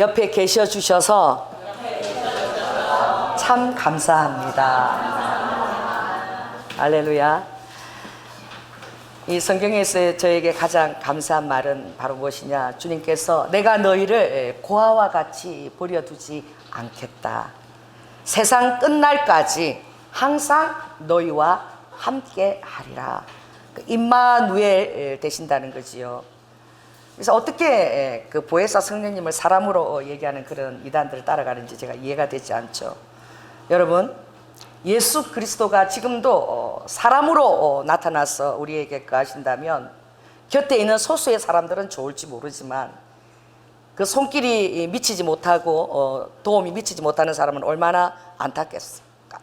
옆에 계셔 주셔서 참 감사합니다. 할렐루야. 이 성경에서 저에게 가장 감사한 말은 바로 무엇이냐? 주님께서 내가 너희를 고아와 같이 버려두지 않겠다. 세상 끝날까지 항상 너희와 함께 하리라. 임마누엘 되신다는 거지요. 그래서 어떻게 그 보혜사 성령님을 사람으로 얘기하는 그런 이단들을 따라가는지 제가 이해가 되지 않죠. 여러분, 예수 그리스도가 지금도 사람으로 나타나서 우리에게 거하신다면 곁에 있는 소수의 사람들은 좋을지 모르지만 그 손길이 미치지 못하고 도움이 미치지 못하는 사람은 얼마나 안타깝겠습니까?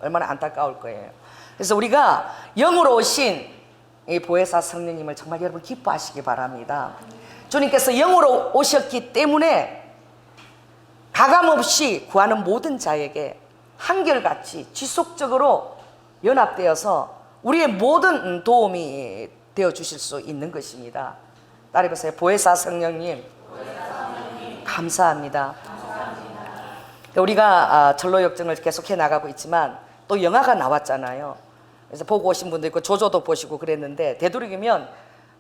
얼마나 안타까울 거예요. 그래서 우리가 영으로 오신 이 보혜사 성령님을 정말 여러분 기뻐하시기 바랍니다. 주님께서 영으로 오셨기 때문에 가감없이 구하는 모든 자에게 한결같이 지속적으로 연합되어서 우리의 모든 도움이 되어 주실 수 있는 것입니다. 따라해 보세요. 보혜사 성령님, 감사합니다. 우리가 전로 역정을 계속해 나가고 있지만 또 영화가 나왔잖아요. 그래서 보고 오신 분도 있고 조조도 보시고 그랬는데 되도록이면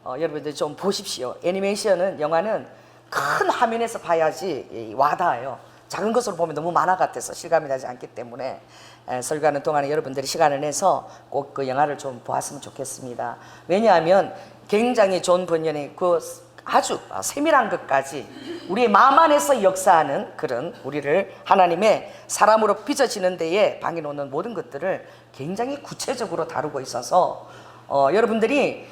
여러분들 좀 보십시오. 애니메이션은, 영화는 큰 화면에서 봐야지 와닿아요. 작은 것으로 보면 너무 만화 같아서 실감이 나지 않기 때문에 설교하는 동안에 여러분들이 시간을 내서 꼭 그 영화를 좀 보았으면 좋겠습니다. 왜냐하면 굉장히 존 번연의 그 아주 세밀한 것까지 우리의 마음 안에서 역사하는 그런 우리를 하나님의 사람으로 빚어지는 데에 방해 놓는 모든 것들을 굉장히 구체적으로 다루고 있어서 여러분들이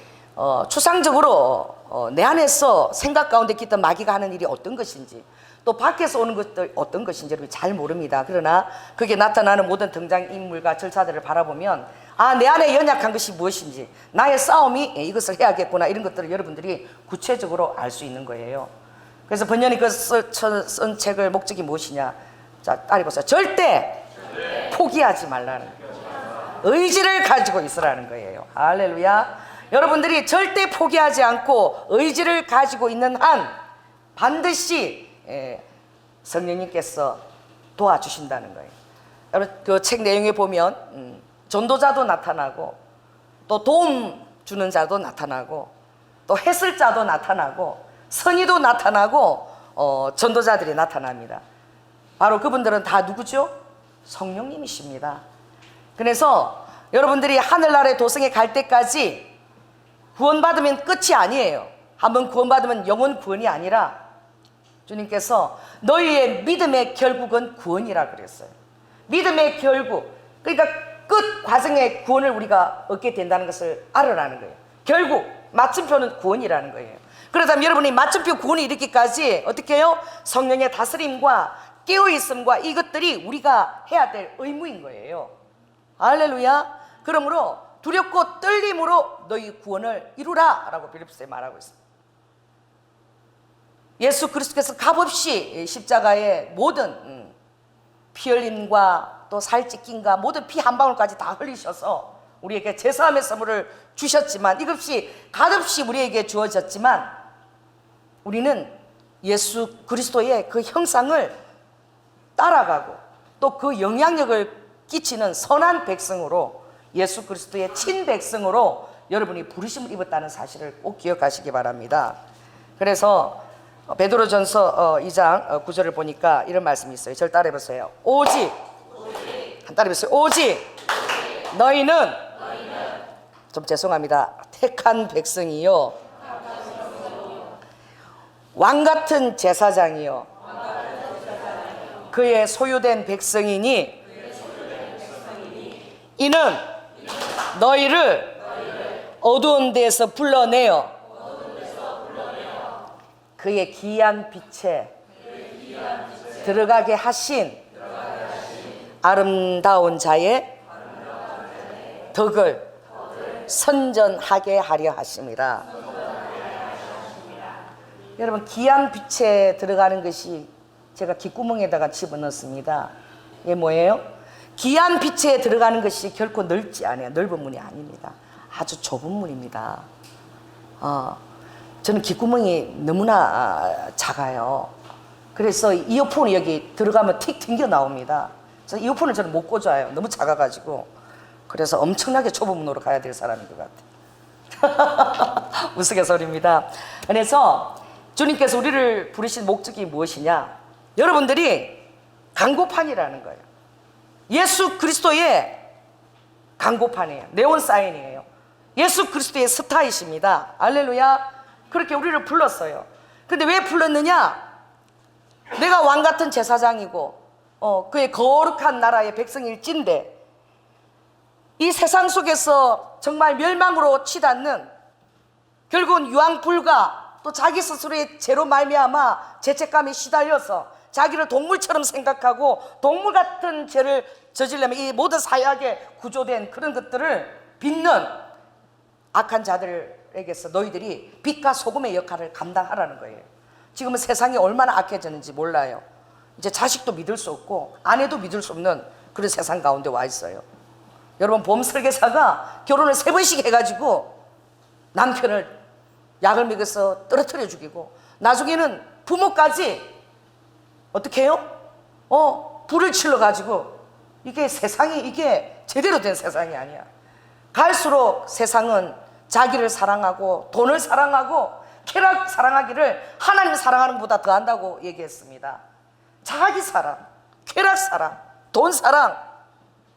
추상적으로 내 안에서 생각 가운데 깃든 마귀가 하는 일이 어떤 것인지 또 밖에서 오는 것들 어떤 것인지 여러분이 잘 모릅니다. 그러나 그게 나타나는 모든 등장인물과 절차들을 바라보면 내 안에 연약한 것이 무엇인지, 나의 싸움이 이것을 해야겠구나, 이런 것들을 여러분들이 구체적으로 알 수 있는 거예요. 그래서 번연이 쓴 책의 목적이 무엇이냐? 자, 따라해 보세요. 절대 포기하지 말라는 거예요. 의지를 가지고 있으라는 거예요. 할렐루야. 여러분들이 절대 포기하지 않고 의지를 가지고 있는 한 반드시 성령님께서 도와주신다는 거예요. 여러분, 그 책 내용에 보면 전도자도 나타나고 또 도움 주는 자도 나타나고 또 해쓸 자도 나타나고 선의도 나타나고 전도자들이 나타납니다. 바로 그분들은 다 누구죠? 성령님이십니다. 그래서 여러분들이 하늘나라의 도성에 갈 때까지 구원받으면 끝이 아니에요. 한번 구원받으면 영원 구원이 아니라 주님께서 너희의 믿음의 결국은 구원이라 그랬어요. 믿음의 결국, 그러니까 끝 과정의 구원을 우리가 얻게 된다는 것을 알으라는 거예요. 결국 마침표는 구원이라는 거예요. 그렇다면 여러분이 마침표 구원이 이르기까지 어떻게 해요? 성령의 다스림과 깨어있음과 이것들이 우리가 해야 될 의무인 거예요. 할렐루야. 그러므로 두렵고 떨림으로 너희 구원을 이루라 라고 빌립보서에 말하고 있습니다. 예수 그리스도께서 값없이 십자가에 모든 피 흘림과 또 살찢김과 모든 피 한 방울까지 다 흘리셔서 우리에게 제사함의 선물을 주셨지만, 이것이 값없이 우리에게 주어졌지만 우리는 예수 그리스도의 그 형상을 따라가고 또 그 영향력을 끼치는 선한 백성으로, 예수 그리스도의 친백성으로 여러분이 부르심을 입었다는 사실을 꼭 기억하시기 바랍니다. 그래서 베드로전서 2장 9절을 보니까 이런 말씀이 있어요. 저를 따라해 보세요. 오직 따라해 보세요. 오직 너희는 좀 죄송합니다. 택한 백성이요 왕같은 제사장이요 그의 소유된 백성이니 이는 너희를 어두운 데서 불러내어 그의 기이한 빛에 들어가게 하신 아름다운 자의 덕을 선전하게 하려 하심이라. 여러분, 기이한 빛에 들어가는 것이 제가 귓구멍에다가 집어넣습니다. 이게 뭐예요? 기이한 빛에 들어가는 것이 결코 넓지 않아요. 넓은 문이 아닙니다. 아주 좁은 문입니다. 저는 귓구멍이 너무나 작아요. 그래서 이어폰이 여기 들어가면 틱 튕겨 나옵니다. 그래서 이어폰을 저는 못 꽂아요. 너무 작아가지고. 그래서 엄청나게 좁은 문으로 가야 될 사람인 것 같아요. 우스갯소리입니다. 그래서 주님께서 우리를 부르신 목적이 무엇이냐? 여러분들이 광고판이라는 거예요. 예수 그리스도의 광고판이에요. 네온 사인이에요. 예수 그리스도의 스타이십니다. 할렐루야. 그렇게 우리를 불렀어요. 근데 왜 불렀느냐? 내가 왕 같은 제사장이고 그의 거룩한 나라의 백성일진데 이 세상 속에서 정말 멸망으로 치닫는, 결국은 유황불가, 또 자기 스스로의 죄로 말미암아 죄책감에 시달려서 자기를 동물처럼 생각하고 동물 같은 죄를 저지르려면 이 모든 사회하게 구조된 그런 것들을 빚는 악한 자들에게서 너희들이 빛과 소금의 역할을 감당하라는 거예요. 지금은 세상이 얼마나 악해졌는지 몰라요. 이제 자식도 믿을 수 없고 아내도 믿을 수 없는 그런 세상 가운데 와 있어요. 여러분, 보험 설계사가 결혼을 3번씩 해가지고 남편을 약을 먹여서 떨어뜨려 죽이고 나중에는 부모까지 어떻게 해요? 불을 질러가지고, 이게 세상이 이게 제대로 된 세상이 아니야. 갈수록 세상은 자기를 사랑하고 돈을 사랑하고 쾌락 사랑하기를 하나님 사랑하는 것보다 더한다고 얘기했습니다. 자기 사랑, 쾌락 사랑, 돈 사랑,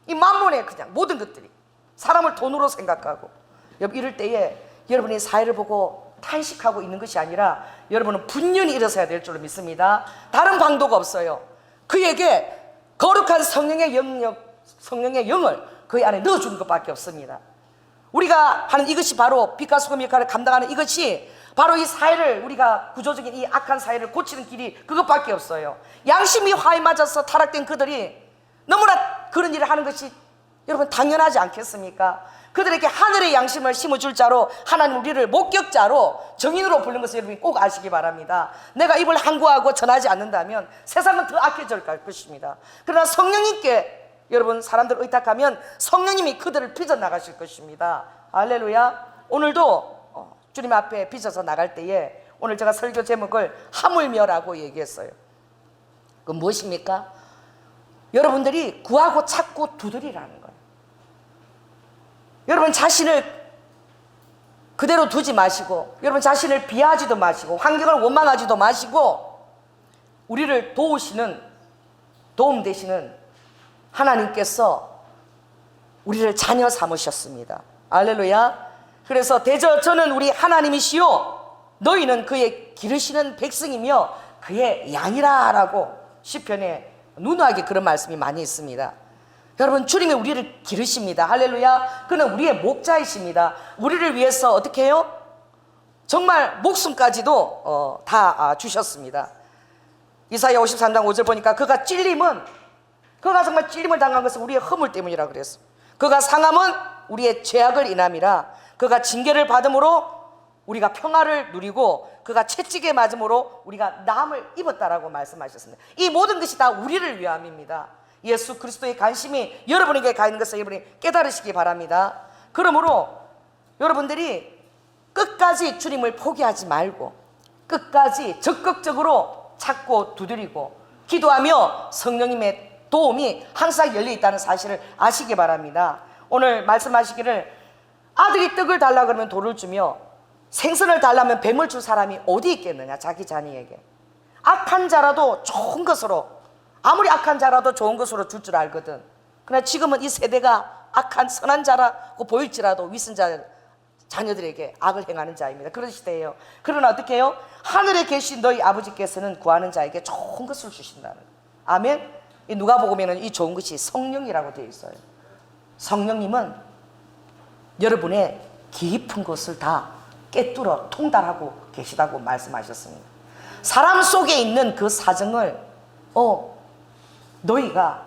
이 만몬의 그냥 모든 것들이 사람을 돈으로 생각하고, 이럴 때에 여러분이 사회를 보고 탄식하고 있는 것이 아니라 여러분은 분연히 일어서야 될 줄로 믿습니다. 다른 방도가 없어요. 그에게 거룩한 성령의 영역, 성령의 영을 그의 안에 넣어주는 것밖에 없습니다. 우리가 하는 이것이 바로 빛과 소금 역할을 감당하는 이것이 바로 이 사회를, 우리가 구조적인 이 악한 사회를 고치는 길이 그것밖에 없어요. 양심이 화에 맞아서 타락된 그들이 너무나 그런 일을 하는 것이 여러분 당연하지 않겠습니까? 그들에게 하늘의 양심을 심어줄 자로 하나님 우리를 목격자로 정인으로 부른 것을 여러분이 꼭 아시기 바랍니다. 내가 입을 항구하고 전하지 않는다면 세상은 더 악해질 것입니다. 그러나 성령님께 여러분 사람들 의탁하면 성령님이 그들을 빚어나가실 것입니다. 할렐루야. 오늘도 주님 앞에 빚어서 나갈 때에 오늘 제가 설교 제목을 하물며라고 얘기했어요. 그건 무엇입니까? 여러분들이 구하고 찾고 두드리라는 거예요. 여러분 자신을 그대로 두지 마시고, 여러분 자신을 비하하지도 마시고, 환경을 원망하지도 마시고, 우리를 도우시는, 도움 되시는 하나님께서 우리를 자녀 삼으셨습니다. 할렐루야. 그래서 대저 저는 우리 하나님이시요 너희는 그의 기르시는 백성이며 그의 양이라 라고 시편에 누누하게 그런 말씀이 많이 있습니다. 여러분, 주님이 우리를 기르십니다. 할렐루야. 그는 우리의 목자이십니다. 우리를 위해서 어떻게 해요? 정말 목숨까지도 다 주셨습니다. 이사야 53장 5절 보니까 그가 정말 찔림을 당한 것은 우리의 허물 때문이라 그랬어. 그가 상함은 우리의 죄악을 인함이라. 그가 징계를 받음으로 우리가 평화를 누리고 그가 채찍에 맞음으로 우리가 나음을 입었다라고 말씀하셨습니다. 이 모든 것이 다 우리를 위함입니다. 예수 그리스도의 관심이 여러분에게 가 있는 것을 여러분이 깨달으시기 바랍니다. 그러므로 여러분들이 끝까지 주님을 포기하지 말고 끝까지 적극적으로 찾고 두드리고 기도하며 성령님의 도움이 항상 열려 있다는 사실을 아시기 바랍니다. 오늘 말씀하시기를 아들이 떡을 달라 그러면 돌을 주며 생선을 달라면 뱀을 줄 사람이 어디 있겠느냐. 자기 자녀에게 악한 자라도 좋은 것으로, 아무리 악한 자라도 좋은 것으로 줄 줄 알거든. 그러나 지금은 이 세대가 악한 선한 자라고 보일지라도 위선자 자녀들에게 악을 행하는 자입니다. 그런 시대예요. 그러나 어떻게 해요? 하늘에 계신 너희 아버지께서는 구하는 자에게 좋은 것을 주신다는 거예요. 아멘. 이 누가복음에는 이 좋은 것이 성령이라고 되어 있어요. 성령님은 여러분의 깊은 것을 다 꿰뚫어 통달하고 계시다고 말씀하셨습니다. 사람 속에 있는 그 사정을 너희가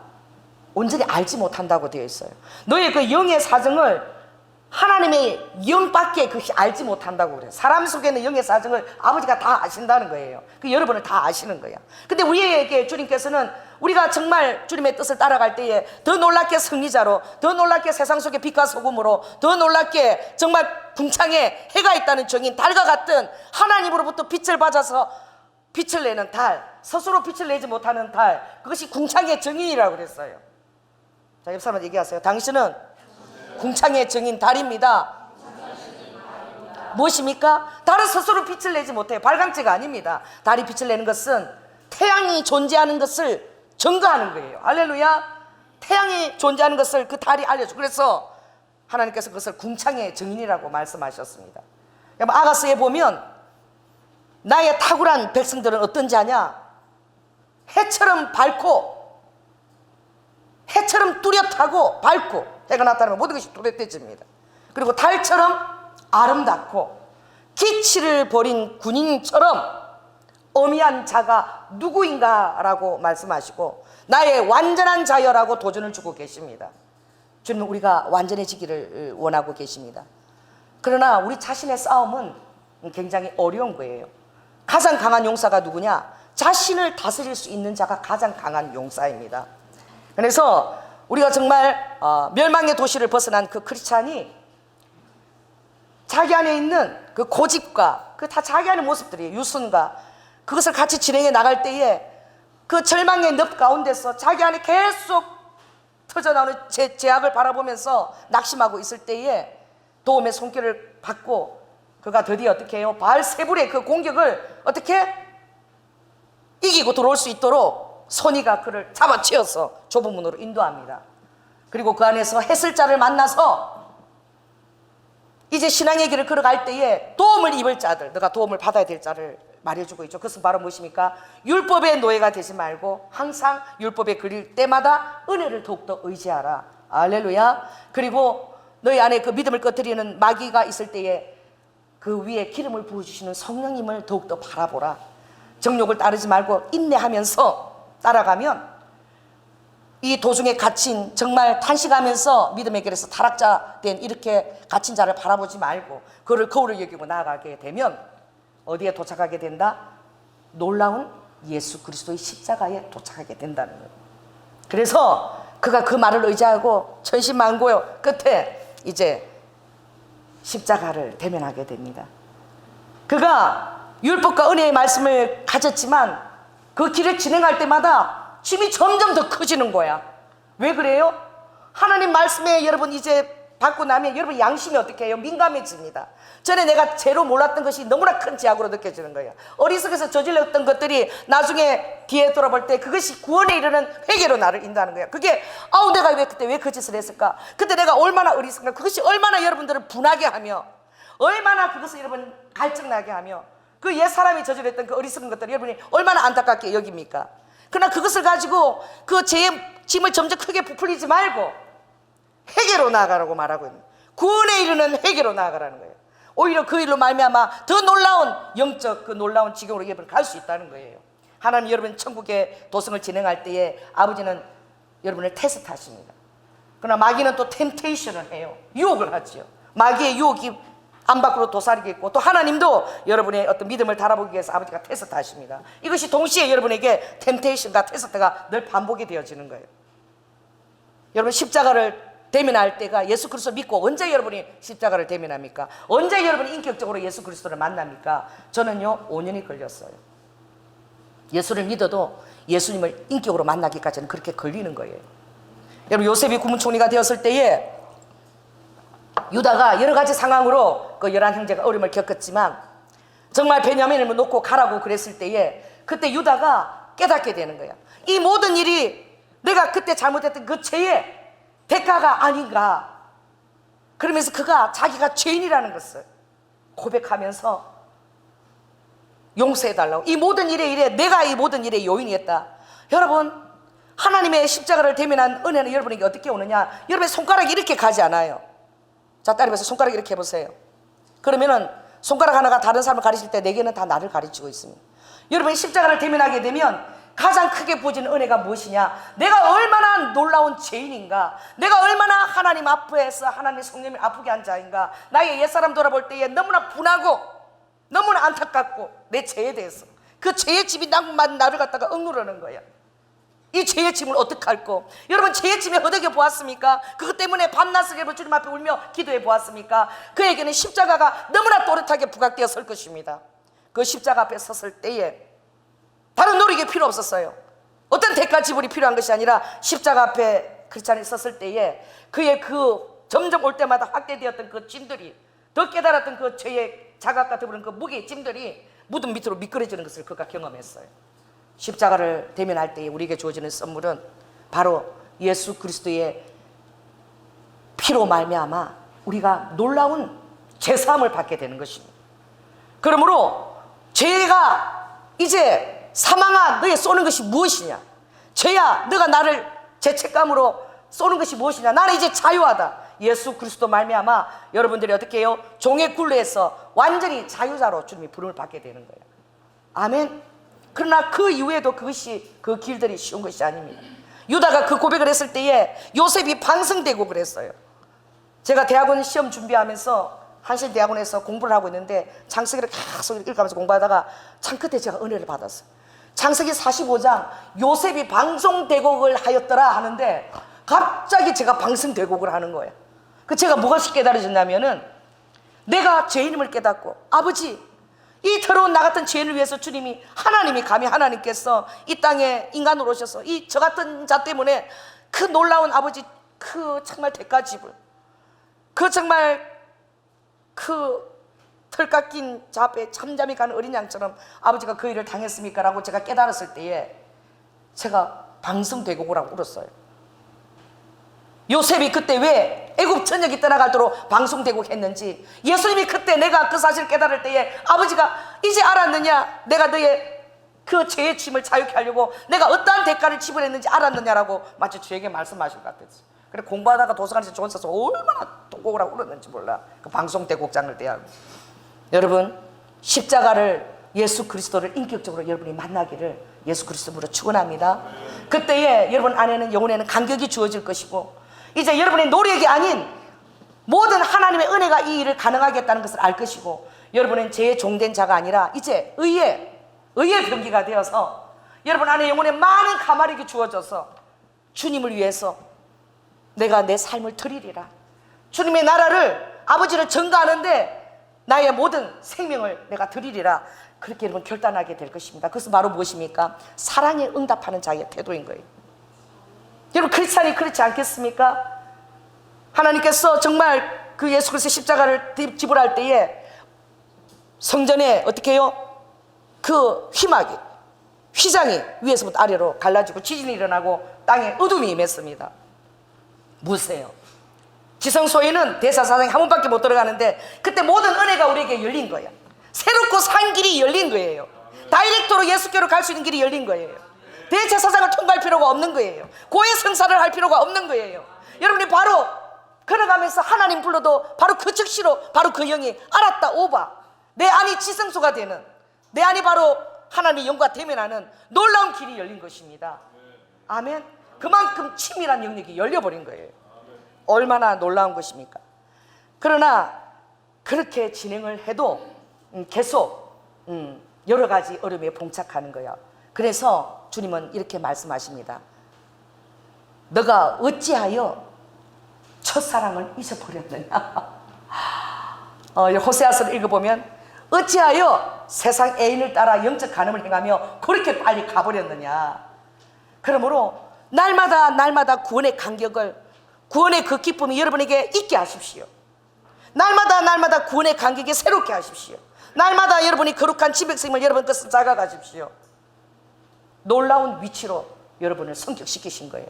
온전히 알지 못한다고 되어 있어요. 너희의 그 영의 사정을 하나님의 영밖에 그것이 알지 못한다고 그래요. 사람 속에 있는 영의 사정을 아버지가 다 아신다는 거예요. 그 여러분을 다 아시는 거야. 근데 우리에게 주님께서는 우리가 정말 주님의 뜻을 따라갈 때에 더 놀랍게 승리자로, 더 놀랍게 세상 속에 빛과 소금으로, 더 놀랍게 정말 궁창에 해가 있다는 정인 달과 같은 하나님으로부터 빛을 받아서 빛을 내는 달, 스스로 빛을 내지 못하는 달, 그것이 궁창의 증인이라고 그랬어요. 자, 옆 사람한테 얘기하세요. 당신은 궁창의 증인 달입니다. 무엇입니까? 달은 스스로 빛을 내지 못해요. 발광체가 아닙니다. 달이 빛을 내는 것은 태양이 존재하는 것을 증거하는 거예요. 할렐루야. 태양이 존재하는 것을 그 달이 알려줘. 그래서 하나님께서 그것을 궁창의 증인이라고 말씀하셨습니다. 여러분, 아가서에 보면 나의 탁월한 백성들은 어떤지 아냐? 해처럼 밝고, 해처럼 뚜렷하고 밝고, 해가 나타나면 모든 것이 뚜렷해집니다. 그리고 달처럼 아름답고 기치를 버린 군인처럼 어미한 자가 누구인가 라고 말씀하시고, 나의 완전한 자여라고 도전을 주고 계십니다. 주님은 우리가 완전해지기를 원하고 계십니다. 그러나 우리 자신의 싸움은 굉장히 어려운 거예요. 가장 강한 용사가 누구냐? 자신을 다스릴 수 있는 자가 가장 강한 용사입니다. 그래서 우리가 정말 멸망의 도시를 벗어난 그 크리스찬이 자기 안에 있는 그 고집과 그 다 자기 안의 모습들이에요. 유순과 그것을 같이 진행해 나갈 때에 그 절망의 늪 가운데서 자기 안에 계속 터져나오는 제약을 바라보면서 낙심하고 있을 때에 도움의 손길을 받고 그가 드디어 어떻게 해요? 바알세불의 그 공격을 어떻게 이기고 들어올 수 있도록 선의가 그를 잡아채어서 좁은 문으로 인도합니다. 그리고 그 안에서 해설자를 만나서 이제 신앙의 길을 걸어갈 때에 도움을 입을 자들, 너가 도움을 받아야 될 자를 말해주고 있죠. 그것은 바로 무엇입니까? 율법의 노예가 되지 말고 항상 율법에 그릴 때마다 은혜를 더욱더 의지하라. 할렐루야. 그리고 너희 안에 그 믿음을 꺼뜨리는 마귀가 있을 때에 그 위에 기름을 부어주시는 성령님을 더욱더 바라보라. 정욕을 따르지 말고 인내하면서 따라가면 이 도중에 갇힌, 정말 탄식하면서 믿음의 길에서 타락자 된 이렇게 갇힌 자를 바라보지 말고 그를 거울을 여기고 나아가게 되면 어디에 도착하게 된다? 놀라운 예수 그리스도의 십자가에 도착하게 된다는 거예요. 그래서 그가 그 말을 의지하고 천신만고 끝에 이제 십자가를 대면하게 됩니다. 그가 율법과 은혜의 말씀을 가졌지만 그 길을 진행할 때마다 짐이 점점 더 커지는 거야. 왜 그래요? 하나님 말씀에 여러분 이제 받고 나면 여러분 양심이 어떻게 해요? 민감해집니다. 전에 내가 죄로 몰랐던 것이 너무나 큰 죄악으로 느껴지는 거예요. 어리석어서 저질렀던 것들이 나중에 뒤에 돌아볼 때 그것이 구원에 이르는 회개로 나를 인도하는 거예요. 그게 내가 그때 왜 그 짓을 했을까? 그때 내가 얼마나 어리석은가? 그것이 얼마나 여러분들을 분하게 하며 얼마나 그것을 여러분 갈증나게 하며 그 옛 사람이 저질렀던 그 어리석은 것들을 여러분이 얼마나 안타깝게 여깁니까? 그러나 그것을 가지고 그 죄의 짐을 점점 크게 부풀리지 말고 회개로 나아가라고 말하고 있는, 구원에 이르는 회개로 나아가라는 거예요. 오히려 그 일로 말미암아 더 놀라운 영적 그 놀라운 지경으로 여러분 갈 수 있다는 거예요. 하나님 여러분 천국의 도성을 진행할 때에 아버지는 여러분을 테스트하십니다. 그러나 마귀는 또 템테이션을 해요. 유혹을 하지요. 마귀의 유혹이 안 밖으로 도사리게 있고 또 하나님도 여러분의 어떤 믿음을 달아보기 위해서 아버지가 테스트하십니다. 이것이 동시에 여러분에게 템테이션과 테스트가 늘 반복이 되어지는 거예요. 여러분 십자가를 대면할 때가 예수 그리스도 믿고 언제 여러분이 십자가를 대면합니까? 언제 여러분이 인격적으로 예수 그리스도를 만납니까? 저는요 5년이 걸렸어요. 예수를 믿어도 예수님을 인격으로 만나기까지는 그렇게 걸리는 거예요. 여러분 요셉이 국무총리가 되었을 때에 유다가 여러 가지 상황으로 그 11형제가 어려움을 겪었지만 정말 베냐민을 놓고 가라고 그랬을 때에 그때 유다가 깨닫게 되는 거야. 이 모든 일이 내가 그때 잘못했던 그 죄의 대가가 아닌가. 그러면서 그가 자기가 죄인이라는 것을 고백하면서 용서해달라고. 이 모든 일에 내가 이 모든 일의 요인이었다. 여러분 하나님의 십자가를 대면한 은혜는 여러분에게 어떻게 오느냐? 여러분의 손가락이 이렇게 가지 않아요. 자, 따라해서 손가락 이렇게 해보세요. 그러면은 손가락 하나가 다른 사람을 가리칠 때 네 개는 다 나를 가르치고 있습니다. 여러분이 십자가를 대면하게 되면 가장 크게 보여지는 은혜가 무엇이냐? 내가 얼마나 놀라운 죄인인가? 내가 얼마나 하나님 앞에서 하나님의 성령을 아프게 한 자인가? 나의 옛사람 돌아볼 때에 너무나 분하고 너무나 안타깝고 내 죄에 대해서 그 죄의 짐이 나를 갖다가 억누르는 거야. 이 죄의 짐을 어떻게 할꼬? 여러분 죄의 짐에 허덕여 보았습니까? 그것 때문에 밤낮을 여러분 주님 앞에 울며 기도해 보았습니까? 그에게는 십자가가 너무나 또렷하게 부각되어 설 것입니다. 그 십자가 앞에 섰을 때에 다른 노력이 필요 없었어요. 어떤 대가 지불이 필요한 것이 아니라 십자가 앞에 크리스찬이 섰을 때에 그의 그 점점 올 때마다 확대되었던 그 짐들이, 더 깨달았던 그 죄의 자각과 더불은 그 무게의 짐들이 무덤 밑으로 미끄러지는 것을 그가 경험했어요. 십자가를 대면할 때에 우리에게 주어지는 선물은 바로 예수 그리스도의 피로 말미암아 우리가 놀라운 죄사함을 받게 되는 것입니다. 그러므로 죄가 이제 사망아 너의 쏘는 것이 무엇이냐, 죄야 너가 나를 죄책감으로 쏘는 것이 무엇이냐, 나는 이제 자유하다. 예수 그리스도 말미암아 여러분들이 어떻게 해요? 종의 굴레에서 완전히 자유자로 주님이 부름을 받게 되는 거예요. 아멘. 그러나 그 이후에도 그것이, 그 길들이 쉬운 것이 아닙니다. 유다가 그 고백을 했을 때에 요셉이 방성되고 그랬어요. 제가 대학원 시험 준비하면서 한신대학원에서 공부를 하고 있는데 창세기를 계속 읽으면서 공부하다가 창 끝에 제가 은혜를 받았어요. 창세기 45장 요셉이 방송대곡을 하였더라 하는데 갑자기 제가 방송대곡을 하는 거예요. 그 제가 무엇이 깨달아졌냐면은 내가 죄인임을 깨닫고, 아버지 이 더러운 나 같은 죄인을 위해서 주님이, 하나님이, 감히 하나님께서 이 땅에 인간으로 오셔서 이 저 같은 자 때문에 그 놀라운 아버지, 그 정말 대가 지불, 그 정말 그 털 깎인 자 앞에 잠잠히 가는 어린 양처럼 아버지가 그 일을 당했습니까? 라고 제가 깨달았을 때에 제가 방송대곡을 하고 울었어요. 요셉이 그때 왜 애굽 전역이 떠나가도록 방송대곡 했는지, 예수님이 그때 내가 그 사실을 깨달을 때에 아버지가 이제 알았느냐, 내가 너의 그 죄의 짐을 자유케 하려고 내가 어떠한 대가를 지불했는지 알았느냐라고 마치 저에게 말씀하신 것 같았어요. 그래 공부하다가 도서관에서 좋은 써서 얼마나 통곡을 하고 울었는지 몰라. 그 방송대곡장을 대하고. 여러분, 십자가를, 예수 그리스도를 인격적으로 여러분이 만나기를 예수 그리스도로 축원합니다. 그때에 여러분 안에는, 영혼에는 간격이 주어질 것이고, 이제 여러분의 노력이 아닌 모든 하나님의 은혜가 이 일을 가능하게 했다는 것을 알 것이고, 여러분은 죄의 종된 자가 아니라 이제 의의 병기가 되어서 여러분 안에 영혼에 많은 가마력이 주어져서 주님을 위해서 내가 내 삶을 드리리라, 주님의 나라를, 아버지를 전가하는데 나의 모든 생명을 내가 드리리라, 그렇게 여러분 결단하게 될 것입니다. 그것은 바로 무엇입니까? 사랑에 응답하는 자의 태도인 거예요. 여러분 크리스찬이 그렇지 않겠습니까? 하나님께서 정말 그 예수 그리스도의 십자가를 지불할 때에 성전에 어떻게 해요? 그 휘막이, 휘장이 위에서부터 아래로 갈라지고 지진이 일어나고 땅에 어둠이 임했습니다. 무엇이에요? 지성소에는 대사사장이 한 번밖에 못 들어가는데 그때 모든 은혜가 우리에게 열린 거야. 새롭고 산 길이 열린 거예요. 다이렉트로 예수께로 갈 수 있는 길이 열린 거예요. 대제사장을 통과할 필요가 없는 거예요. 고해 성사를 할 필요가 없는 거예요. 여러분이 바로 걸어가면서 하나님 불러도 바로 그 즉시로 바로 그 영이 알았다 오바, 내 안이 지성소가 되는, 내 안이 바로 하나님의 영과 대면하는 놀라운 길이 열린 것입니다. 아멘. 그만큼 치밀한 영역이 열려버린 거예요. 얼마나 놀라운 것입니까? 그러나 그렇게 진행을 해도 계속 여러 가지 어려움에 봉착하는 거예요. 그래서 주님은 이렇게 말씀하십니다. 너가 어찌하여 첫사랑을 잊어버렸느냐. 호세아서를 읽어보면 어찌하여 세상 애인을 따라 영적 간음을 행하며 그렇게 빨리 가버렸느냐. 그러므로 날마다 구원의 간격을, 구원의 그 기쁨이 여러분에게 있게 하십시오. 날마다 구원의 간격이 새롭게 하십시오. 날마다 여러분이 거룩한 지백성을 여러분 것을 작아가십시오. 놀라운 위치로 여러분을 성격시키신 거예요.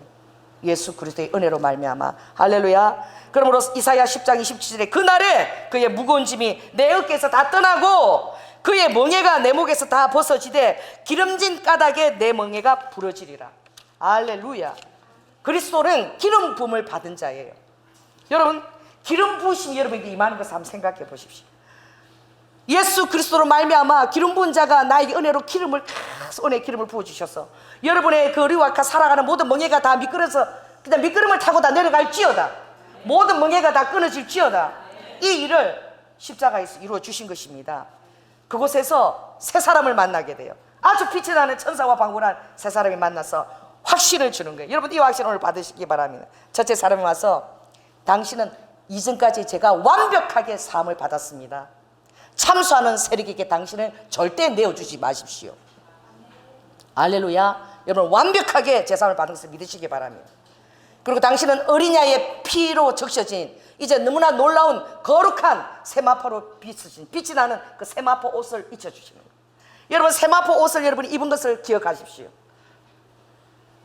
예수 그리스도의 은혜로 말미암아. 할렐루야. 그러므로 이사야 10장 27절에 그날에 그의 무거운 짐이 내 어깨에서 다 떠나고 그의 멍에가 내 목에서 다 벗어지되 기름진 까닭에 내 멍에가 부러지리라. 할렐루야. 그리스도는 기름 부음을 받은 자예요. 여러분, 기름 부으심이 여러분에게 임하는 것을 한번 생각해 보십시오. 예수 그리스도로 말미암아 기름 부은 자가 나에게 은혜로 기름을, 은혜 기름을 부어주셔서 여러분의 그 리와카 살아가는 모든 멍에가 다 미끄러서 그냥 미끄럼을 타고 다 내려갈지어다, 모든 멍에가 다 끊어질지어다, 이 일을 십자가에서 이루어 주신 것입니다. 그곳에서 새 사람을 만나게 돼요. 아주 빛이 나는 천사와 방울한 새 사람이 만나서 확신을 주는 거예요. 여러분 이 확신 오늘 받으시기 바랍니다. 첫째 사람이 와서 당신은 이전까지 제가 완벽하게 사함을 받았습니다. 참수하는 세력에게 당신을 절대 내어주지 마십시오. 할렐루야. 여러분 완벽하게 제사함을 받은 것을 믿으시기 바랍니다. 그리고 당신은 어린 양의 피로 적셔진 이제 너무나 놀라운 거룩한 세마포로 빛이 나는 그 세마포 옷을 입혀주시는 거예요. 여러분 세마포 옷을 여러분이 입은 것을 기억하십시오.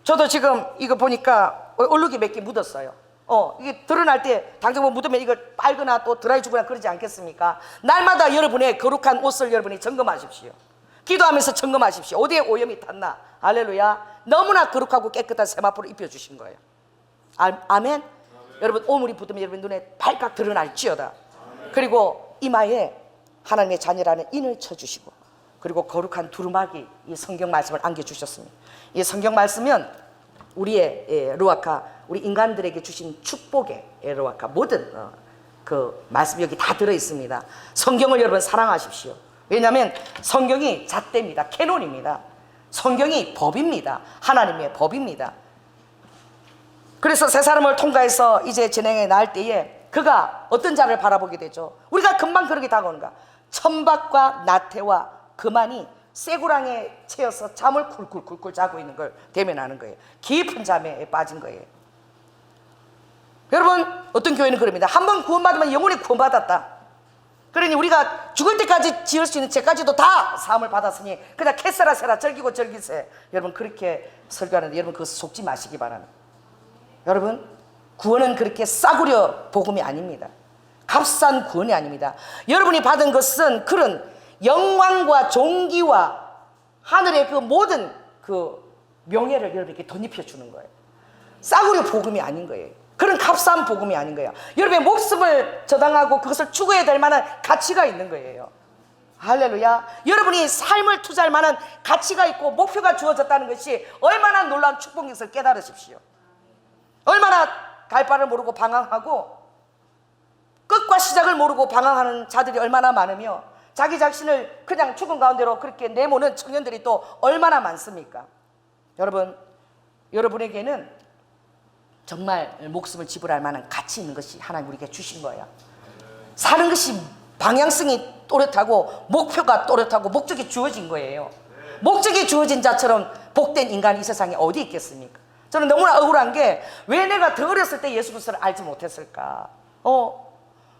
저도 지금 이거 보니까 얼룩이 몇 개 묻었어요. 이게 드러날 때 당장 뭐 묻으면 이걸 빨거나 또 드라이 주거나 그러지 않겠습니까? 날마다 여러분의 거룩한 옷을 여러분이 점검하십시오. 기도하면서 점검하십시오. 어디에 오염이 탔나? 할렐루야. 너무나 거룩하고 깨끗한 세마포를 입혀주신 거예요. 아멘. 여러분 오물이 붙으면 여러분 눈에 발칵 드러날지어다. 그리고 이마에 하나님의 자녀라는 인을 쳐주시고, 그리고 거룩한 두루마기 이 성경 말씀을 안겨주셨습니다. 이 성경 말씀은 우리의 루아카, 우리 인간들에게 주신 축복의 루아카, 모든 그 말씀 여기 다 들어있습니다. 성경을 여러분 사랑하십시오. 왜냐하면 성경이 잣대입니다. 캐논입니다. 성경이 법입니다. 하나님의 법입니다. 그래서 세 사람을 통과해서 이제 진행해 나갈 때에 그가 어떤 자를 바라보게 되죠? 우리가 금방 그렇게 다가오는가? 천박과 나태와 그만이 쇠고랑에 채여서 잠을 쿨쿨쿨쿨 자고 있는 걸 대면하는 거예요. 깊은 잠에 빠진 거예요. 여러분 어떤 교회는 그럽니다. 한번 구원받으면 영원히 구원받았다. 그러니 우리가 죽을 때까지 지을 수 있는 죄까지도 다 사함을 받았으니 그냥 캐세라 세라 즐기고 즐기세. 여러분 그렇게 설교하는데 여러분 그것을 속지 마시기 바랍니다. 여러분 구원은 그렇게 싸구려 복음이 아닙니다. 값싼 구원이 아닙니다. 여러분이 받은 것은 그런 영광과 존귀와 하늘의 그 모든 그 명예를 여러분에게 덧입혀 주는 거예요. 싸구려 복음이 아닌 거예요. 그런 값싼 복음이 아닌 거예요. 여러분의 목숨을 저당하고 그것을 추구해야 될 만한 가치가 있는 거예요. 할렐루야. 여러분이 삶을 투자할 만한 가치가 있고 목표가 주어졌다는 것이 얼마나 놀라운 축복인 것을 깨달으십시오. 얼마나 갈 바를 모르고 방황하고 끝과 시작을 모르고 방황하는 자들이 얼마나 많으며 자기 자신을 그냥 죽은 가운데로 그렇게 내모는 청년들이 또 얼마나 많습니까? 여러분, 여러분에게는 정말 목숨을 지불할 만한 가치 있는 것이 하나님 우리에게 주신 거예요. 사는 것이 방향성이 또렷하고 목표가 또렷하고 목적이 주어진 거예요. 목적이 주어진 자처럼 복된 인간이 이 세상에 어디 있겠습니까? 저는 너무나 억울한 게 왜 내가 더 어렸을 때 예수 그리스도를 알지 못했을까?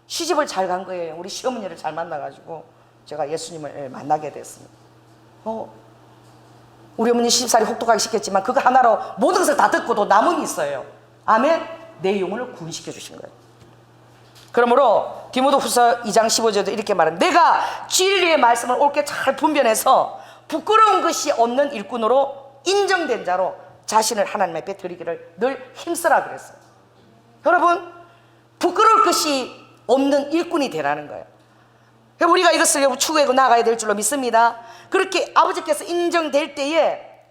시집을 잘 간 거예요. 우리 시어머니를 잘 만나가지고 제가 예수님을 만나게 됐습니다. 우리 어머니 시집살이 혹독하게 시켰지만 그거 하나로 모든 것을 다 듣고도 남음이 있어요. 아멘. 내 영혼을 구원시켜 주신 거예요. 그러므로 디모데후서 2장 15절에도 이렇게 말합니다. 내가 진리의 말씀을 옳게 잘 분별해서 부끄러운 것이 없는 일꾼으로 인정된 자로 자신을 하나님 앞에 드리기를 늘 힘쓰라 그랬어요. 여러분 부끄러울 것이 없는 일꾼이 되라는 거예요. 우리가 이것을 추구하고 나가야 될 줄로 믿습니다. 그렇게 아버지께서 인정될 때에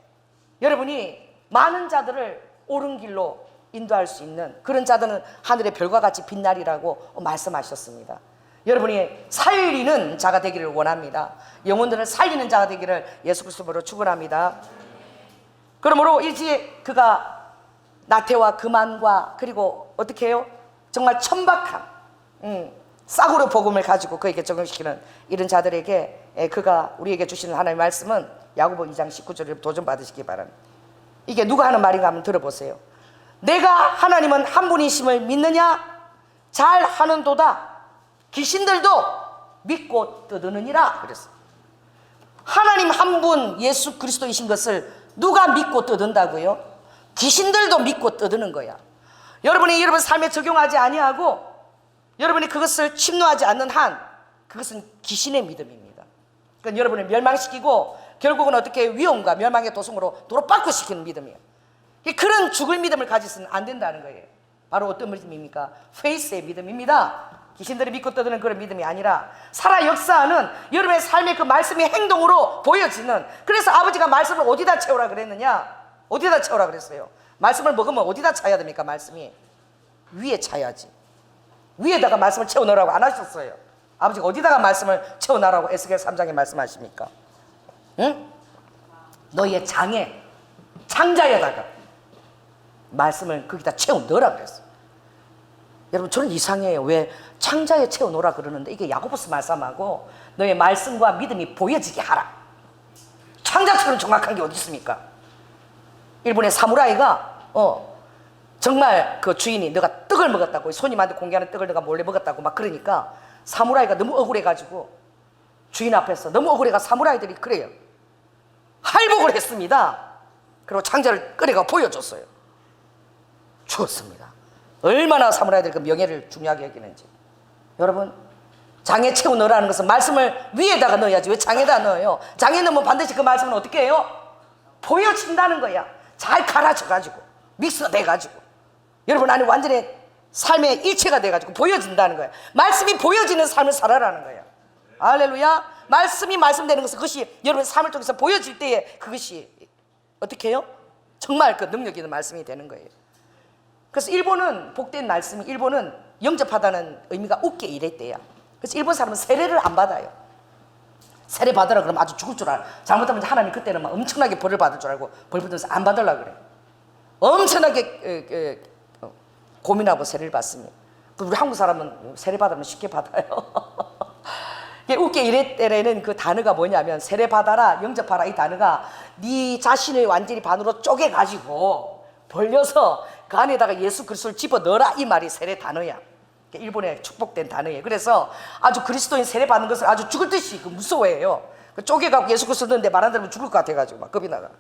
여러분이 많은 자들을 옳은 길로 인도할 수 있는 그런 자들은 하늘의 별과 같이 빛나리라고 말씀하셨습니다. 여러분이 살리는 자가 되기를 원합니다. 영혼들을 살리는 자가 되기를 예수 그리스도로 축원합니다. 그러므로 이제 그가 나태와 그만과 그리고 어떻게 해요? 정말 천박한 싸구려 복음을 가지고 그에게 적용시키는 이런 자들에게 그가 우리에게 주시는 하나님의 말씀은 야고보 2장 19절에 도전받으시기 바랍니다. 이게 누가 하는 말인가 한번 들어보세요. 내가 하나님은 한 분이심을 믿느냐? 잘 하는도다. 귀신들도 믿고 떠드느니라 그랬어요. 하나님 한 분 예수 그리스도이신 것을 누가 믿고 떠든다고요? 귀신들도 믿고 떠드는 거야. 여러분이 여러분 삶에 적용하지 아니하고 여러분이 그것을 침노하지 않는 한 그것은 귀신의 믿음입니다. 그러니까 여러분을 멸망시키고 결국은 어떻게 위험과 멸망의 도성으로 도로바꾸시키는 믿음이에요. 그런 죽을 믿음을 가지서는 안 된다는 거예요. 바로 어떤 믿음입니까? 페이스의 믿음입니다. 귀신들이 믿고 떠드는 그런 믿음이 아니라 살아 역사하는 여러분의 삶의 그 말씀이 행동으로 보여지는. 그래서 아버지가 말씀을 어디다 채우라 그랬느냐? 어디다 채우라 그랬어요? 말씀을 먹으면 어디다 차야 됩니까? 말씀이 위에 차야지. 위에다가 말씀을 채워넣으라고 안 하셨어요. 아버지가 어디다가 말씀을 채워넣으라고 에스겔 3장에 말씀하십니까? 응? 너희의 장에 창자에다가 말씀을 거기다 채워넣으라 그랬어요. 여러분 저는 이상해요. 왜 창자에 채워놓으라 그러는데 이게 야고보서 말씀하고 너의 말씀과 믿음이 보여지게 하라. 상자처럼 정확한 게 어디 있습니까? 일본의 사무라이가 정말 그 주인이 너가 떡을 먹었다고, 손님한테 공개하는 떡을 너가 몰래 먹었다고 막 그러니까 사무라이가 너무 억울해가지고 주인 앞에서 너무 억울해가 사무라이들이 그래요. 할복을 했습니다. 그리고 창자를 꺼내가 보여줬어요. 죽었습니다. 얼마나 사무라이들이 그 명예를 중요하게 여기는지. 여러분, 장에 채워 넣으라는 것은 말씀을 위에다가 넣어야지 왜 장에다 넣어요? 장에 넣으면 반드시 그 말씀은 어떻게 해요? 보여진다는 거야. 잘 갈아져가지고 믹스가 돼가지고 여러분 안에 완전히 삶의 일체가 돼가지고 보여진다는 거야. 말씀이 보여지는 삶을 살아라는 거야. 할렐루야. 말씀이 말씀되는 것은 그것이 여러분의 삶을 통해서 보여질 때에 그것이 어떻게 해요? 정말 그 능력 있는 말씀이 되는 거예요. 그래서 일본은 복된 말씀이, 일본은 영접하다는 의미가 웃게 이랬대요. 그래서 일본 사람은 세례를 안 받아요. 세례 받으라 그러면 아주 죽을 줄 알아. 잘못하면 하나님 그때는 막 엄청나게 벌을 받을 줄 알고 벌 받으면서 안 받으려고 그래. 엄청나게 고민하고 세례를 받습니다. 우리 한국 사람은 세례 받으면 쉽게 받아요. 웃게 이랬때는 그 단어가 뭐냐면 세례 받아라, 영접하라 이 단어가 네 자신을 완전히 반으로 쪼개가지고 벌려서 그 안에다가 예수 그리스도를 집어 넣어라 이 말이 세례 단어야. 일본의 축복된 단어예요. 그래서 아주 그리스도인 세례 받는 것을 아주 죽을 듯이 무서워해요. 쪼개갖고 예수 그리스도 넣는데 말 안 들으면 죽을 것 같아가지고 막 겁이 나가.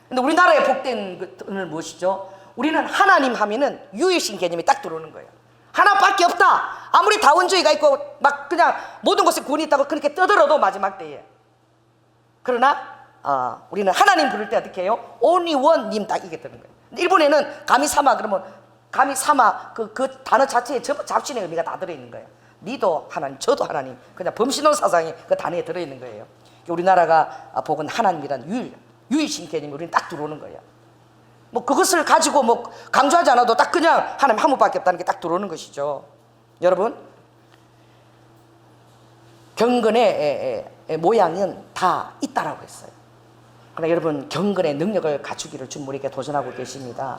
근데 우리나라의 복된 것은 무엇이죠? 우리는 하나님 하면은 유일신 개념이 딱 들어오는 거예요. 하나밖에 없다. 아무리 다원주의가 있고 막 그냥 모든 것에 구원이 있다고 그렇게 떠들어도 마지막 때에. 그러나 우리는 하나님 부를 때 어떻게 해요? Only one 님 딱 이게 뜨는 거예요. 일본에는 가미사마 그러면 가미사마 그 단어 자체에 잡신의 의미가 다 들어있는 거예요. 니도 하나님, 저도 하나님. 그냥 범신론 사상이 그 단어에 들어있는 거예요. 우리나라가 복은 하나님이란 유일신 개념이 우리는 딱 들어오는 거예요. 뭐 그것을 가지고 뭐 강조하지 않아도 딱 그냥 하나님 한 분밖에 없다는 게 딱 들어오는 것이죠. 여러분, 경건의 모양은 다 있다라고 했어요. 그러나 여러분 경건의 능력을 갖추기를 주님 우리에게 도전하고 계십니다.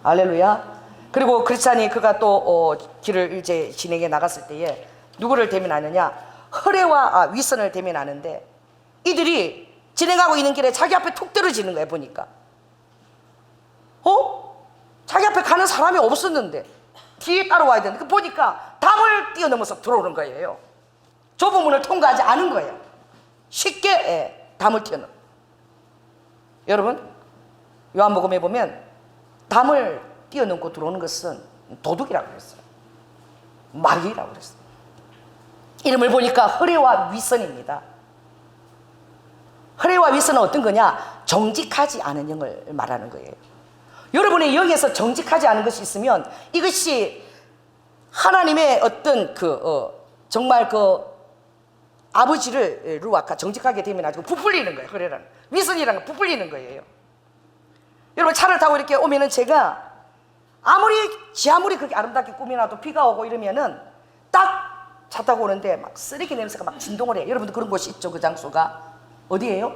할렐루야. 그리고 크리스찬이 그가 또 길을 이제 진행해 나갔을 때에 누구를 대면하느냐? 허례와 위선을 대면하는데 이들이 진행하고 있는 길에 자기 앞에 툭 떨어지는 거예요. 보니까 자기 앞에 가는 사람이 없었는데 뒤에 따라와야 되는데 보니까 담을 뛰어넘어서 들어오는 거예요. 좁은 문을 통과하지 않은 거예요. 쉽게 담을 뛰어넘어. 여러분 요한복음에 보면 담을 뛰어넘고 들어오는 것은 도둑이라고 그랬어요. 마귀라고 그랬어요. 이름을 보니까 허례와 위선입니다. 허례와 위선은 어떤 거냐? 정직하지 않은 영을 말하는 거예요. 여러분의 영에서 정직하지 않은 것이 있으면 이것이 하나님의 어떤 정말 아버지를 루아카 정직하게 되면 아주 부풀리는 거예요. 허례라는 위선이라는 건 부풀리는 거예요. 여러분 차를 타고 이렇게 오면은 제가 아무리 그렇게 아름답게 꾸며놔도 비가 오고 이러면은 딱 차 타고 오는데 막 쓰레기 냄새가 막 진동을 해요. 여러분들 그런 곳이 있죠. 그 장소가 어디예요?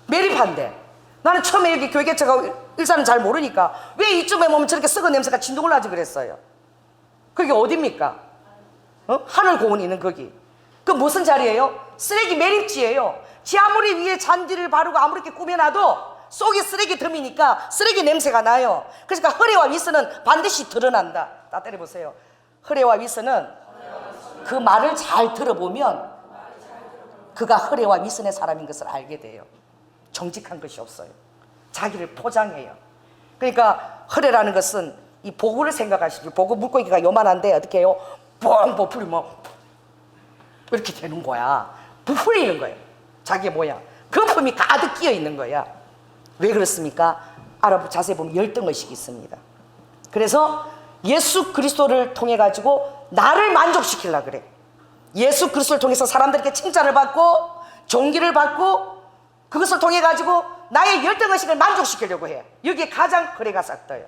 매립한데 나는 처음에 여기 교회개척하고 일산은 잘 모르니까 왜 이쯤에 오면 저렇게 썩은 냄새가 진동을 하지 그랬어요. 그게 어딥니까? 하늘공원 있는 거기. 그 무슨 자리예요? 쓰레기 매립지예요. 지 아무리 위에 잔디를 바르고 아무리 이렇게 꾸며놔도 속이 쓰레기 덤이니까 쓰레기 냄새가 나요. 그러니까 허례와 위선은 반드시 드러난다. 다 때려보세요. 허례와 위선은 그 말을 잘 들어보면 그가 허례와 위선의 사람인 것을 알게 돼요. 정직한 것이 없어요. 자기를 포장해요. 그러니까 허례라는 것은 이 보구를 생각하시죠. 보구 물고기가 요만한데 어떻게 해요? 뻥 부풀리면 이렇게 되는 거야. 부풀리는 거예요. 자기의 모양. 거품이 가득 끼어 있는 거야. 왜 그렇습니까? 자세히 보면 열등의식이 있습니다. 그래서 예수 그리스도를 통해 가지고 나를 만족시키려고 그래. 예수 그리스도를 통해서 사람들에게 칭찬을 받고 존귀를 받고 그것을 통해 가지고 나의 열등의식을 만족시키려고 해. 여기에 가장 허례가 싹 떠요.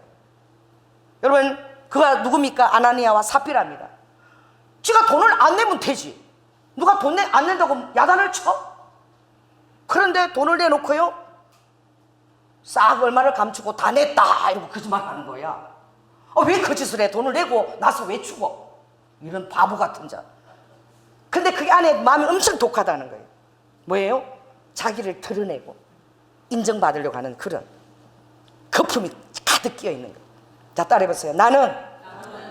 여러분 그가 누굽니까? 아나니아와 삽비라입니다. 지가 돈을 안 내면 되지. 누가 돈 안 낸다고 야단을 쳐? 그런데 돈을 내놓고요 싹 얼마를 감추고 다 냈다 이러고 거짓말하는 거야. 왜 거짓을 해? 돈을 내고 나서 왜 죽어? 이런 바보 같은 자. 근데 그 안에 마음이 엄청 독하다는 거예요. 뭐예요? 자기를 드러내고 인정받으려고 하는 그런 거품이 가득 끼어 있는 거예요. 자, 따라해보세요. 나는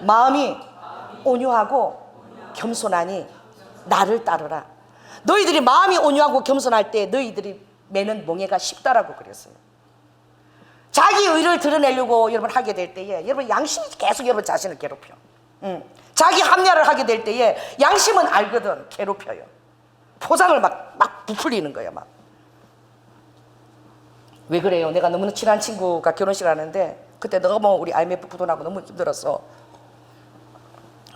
마음이 온유하고 겸손하니 나를 따르라. 너희들이 마음이 온유하고 겸손할 때 너희들이 매는 멍에가 쉽다라고 그랬어요. 자기 의를 드러내려고 여러분 하게 될 때에 여러분 양심이 계속 여러분 자신을 괴롭혀. 자기 합리화를 하게 될 때에 양심은 알거든 괴롭혀요. 포장을 막 부풀리는 거예요. 막. 왜 그래요? 내가 너무나 친한 친구가 결혼식을 하는데 그때 너무 우리 IMF 부도나고 너무 힘들었어.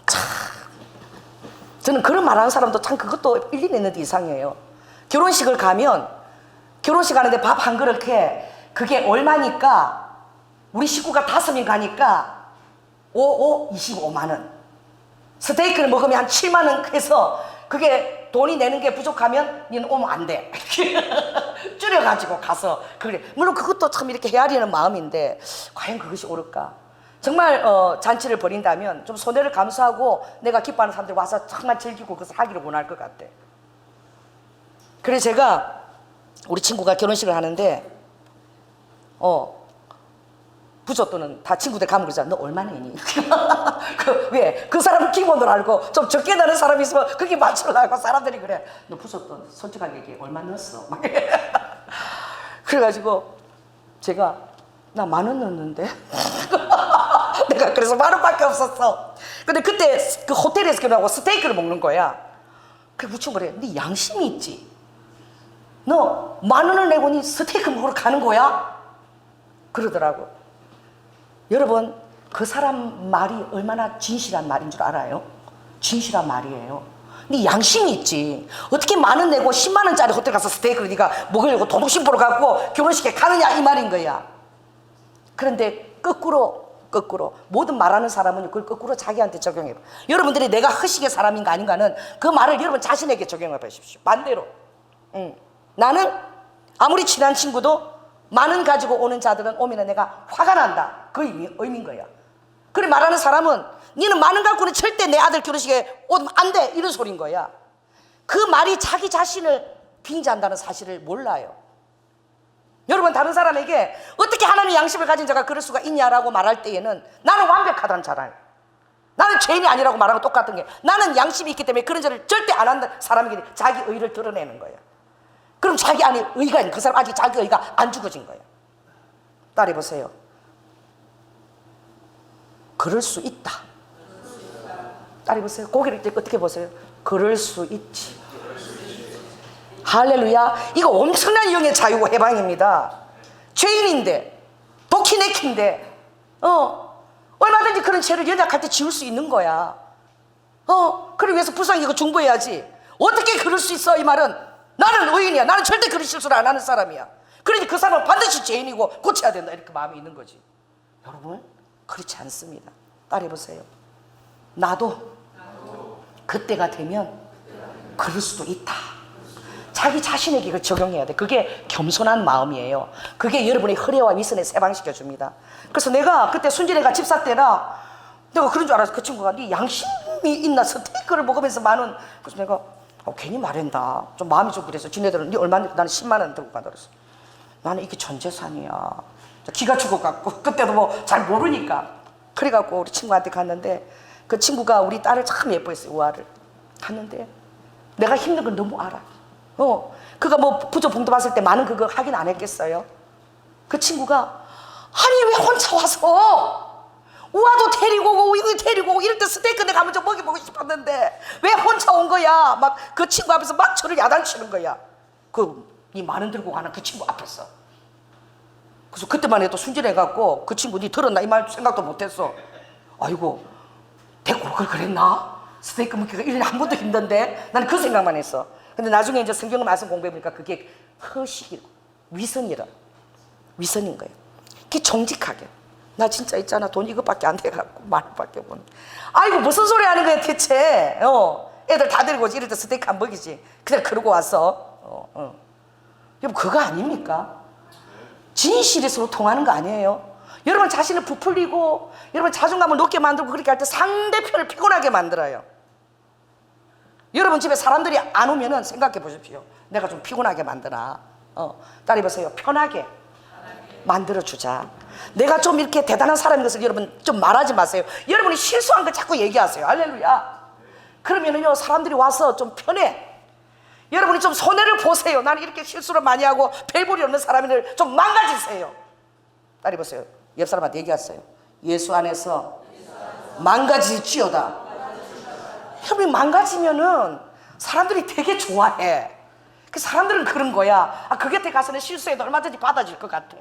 참, 저는 그런 말하는 사람도 참 그것도 일리 있는데 이상해요. 결혼식을 가면 결혼식 하는데 밥 한 그릇 해. 그게 얼마니까 우리 식구가 5명 가니까 25만 원. 스테이크를 먹으면 한 7만 원 해서 그게 돈이 내는 게 부족하면 니는 오면 안 돼. 줄여가지고 가서 그래. 물론 그것도 참 이렇게 헤아리는 마음인데 과연 그것이 옳을까? 정말 잔치를 벌인다면 좀 손해를 감수하고 내가 기뻐하는 사람들이 와서 정말 즐기고 그것을 하기를 원할 것 같아. 그래서 제가 우리 친구가 결혼식을 하는데 부조또는 다 친구들 가면 그러잖아. 너 얼마나 했니? 왜? 그 사람은 기본으로 알고 좀 적게 내는 사람이 있으면 그게 맞추려고 사람들이 그래. 너 부조또 솔직하게 얘기해. 얼마 넣었어? 막 그래가지고 제가 나 10,000원 넣었는데 내가 그래서 10,000원밖에 없었어. 근데 그때 그 호텔에서 결혼하고 스테이크를 먹는 거야. 그래 무슨 그래. 네 양심이 있지. 너 10,000원을 내고 니 스테이크 먹으러 가는 거야? 그러더라고. 여러분 그 사람 말이 얼마나 진실한 말인 줄 알아요? 진실한 말이에요. 네 양심이 있지. 어떻게 10,000원 내고 10만 원짜리 호텔 가서 스테이크를 네가 먹으려고 도둑심 보러 가고 결혼식에 가느냐 이 말인 거야. 그런데 거꾸로 모든 말하는 사람은 그걸 거꾸로 자기한테 적용해 봐. 여러분들이 내가 허식의 사람인가 아닌가는 그 말을 여러분 자신에게 적용해 보십시오. 반대로 나는 아무리 친한 친구도 10,000원 가지고 오는 자들은 오면 내가 화가 난다. 그 의미인 거야. 그래 말하는 사람은 니는 10,000원 갖고는 절대 내 아들 결혼식에 오면 안 돼. 이런 소린 거야. 그 말이 자기 자신을 빙자한다는 사실을 몰라요. 여러분 다른 사람에게 어떻게 하나님의 양심을 가진 자가 그럴 수가 있냐라고 말할 때에는 나는 완벽하다는 잘. 나는 죄인이 아니라고 말하고 똑같은 게 나는 양심이 있기 때문에 그런 죄를 절대 안 한다는 사람에게 자기 의를 드러내는 거야. 그럼 자기 안에 의가 있는 그 사람 아직 자기 의가 안 죽어진 거예요. 따라해보세요. 그럴 수 있다. 따라해보세요. 고개를 어떻게 보세요? 그럴 수 있지. 할렐루야. 이거 엄청난 영의 자유고 해방입니다. 죄인인데 도키네키인데 얼마든지 그런 죄를 연약할 때 지울 수 있는 거야. 그러기 위해서 불쌍히 이거 중보해야지. 어떻게 그럴 수 있어? 이 말은 나는 의인이야. 나는 절대 그런 실수를 안 하는 사람이야. 그러니 그 사람은 반드시 죄인이고 고쳐야 된다. 이렇게 마음이 있는 거지. 여러분 그렇지 않습니다. 따라해보세요. 나도 그때가 되면 그럴 수도 있다. 자기 자신에게 그걸 적용해야 돼. 그게 겸손한 마음이에요. 그게 여러분의 허례와 위선에 세방시켜 줍니다. 그래서 내가 그때 순진이가 집사 때라 내가 그런 줄 알았어. 그 친구가 네 양심이 있나 스테이크를 먹으면서 10,000원. 그래서 내가 괜히 말한다. 좀 마음이 좀 그래서 지네들은 네 얼마인데 나는 10만 원 들고 가다 그랬어. 나는 이게 전 재산이야. 기가 죽어갖고 그때도 뭐 잘 모르니까 그래갖고 우리 친구한테 갔는데 그 친구가 우리 딸을 참 예뻐했어요. 우아를 갔는데 내가 힘든 걸 너무 알아. 그가 뭐 부조 봉도 봤을 때 많은 그거 하긴 안 했겠어요. 그 친구가 아니 왜 혼자 와서 우아도 데리고 오고 이거 데리고 오고 이럴 때 스테이크 내가 한번 좀 먹여보고 싶었는데 왜 혼자 온 거야. 막 그 친구 앞에서 막 저를 야단치는 거야. 이 10,000원 들고 가는 그 친구 앞에서. 그래서 그때만 해도 순진해갖고 그 친구 니 들었나 이 말 생각도 못했어. 아이고 대꾸 그걸 그랬나? 스테이크 먹기가 1년에 한 번도 힘든데 나는 그 생각만 했어. 근데 나중에 이제 성경 말씀 공부해보니까 그게 허식이고 위선인 거예요. 그게 정직하게. 나 진짜 있잖아 돈 이것밖에 안 돼갖고 10,000원밖에 못. 아이고 무슨 소리 하는 거야 대체. 애들 다 데리고 오지. 이럴 때 스테이크 안 먹이지. 그냥 그러고 왔어. 여러분 그거 아닙니까? 진실이 서로 통하는 거 아니에요? 여러분 자신을 부풀리고 여러분 자존감을 높게 만들고 그렇게 할 때 상대편을 피곤하게 만들어요. 여러분 집에 사람들이 안 오면은 생각해 보십시오. 내가 좀 피곤하게 만드나? 따라 해보세요. 편하게 만들어주자. 내가 좀 이렇게 대단한 사람인 것을 여러분 좀 말하지 마세요. 여러분이 실수한 거 자꾸 얘기하세요. 할렐루야. 그러면은요, 사람들이 와서 좀 편해. 여러분이 좀 손해를 보세요. 나는 이렇게 실수를 많이 하고 별볼이 없는 사람을 좀 망가지세요. 따라 해보세요. 옆 사람한테 얘기하세요. 예수 안에서 망가질지어다. 여러분이 망가지면은 사람들이 되게 좋아해. 그 사람들은 그런 거야. 그 곁에 가서는 실수해도 얼마든지 받아줄 것 같아.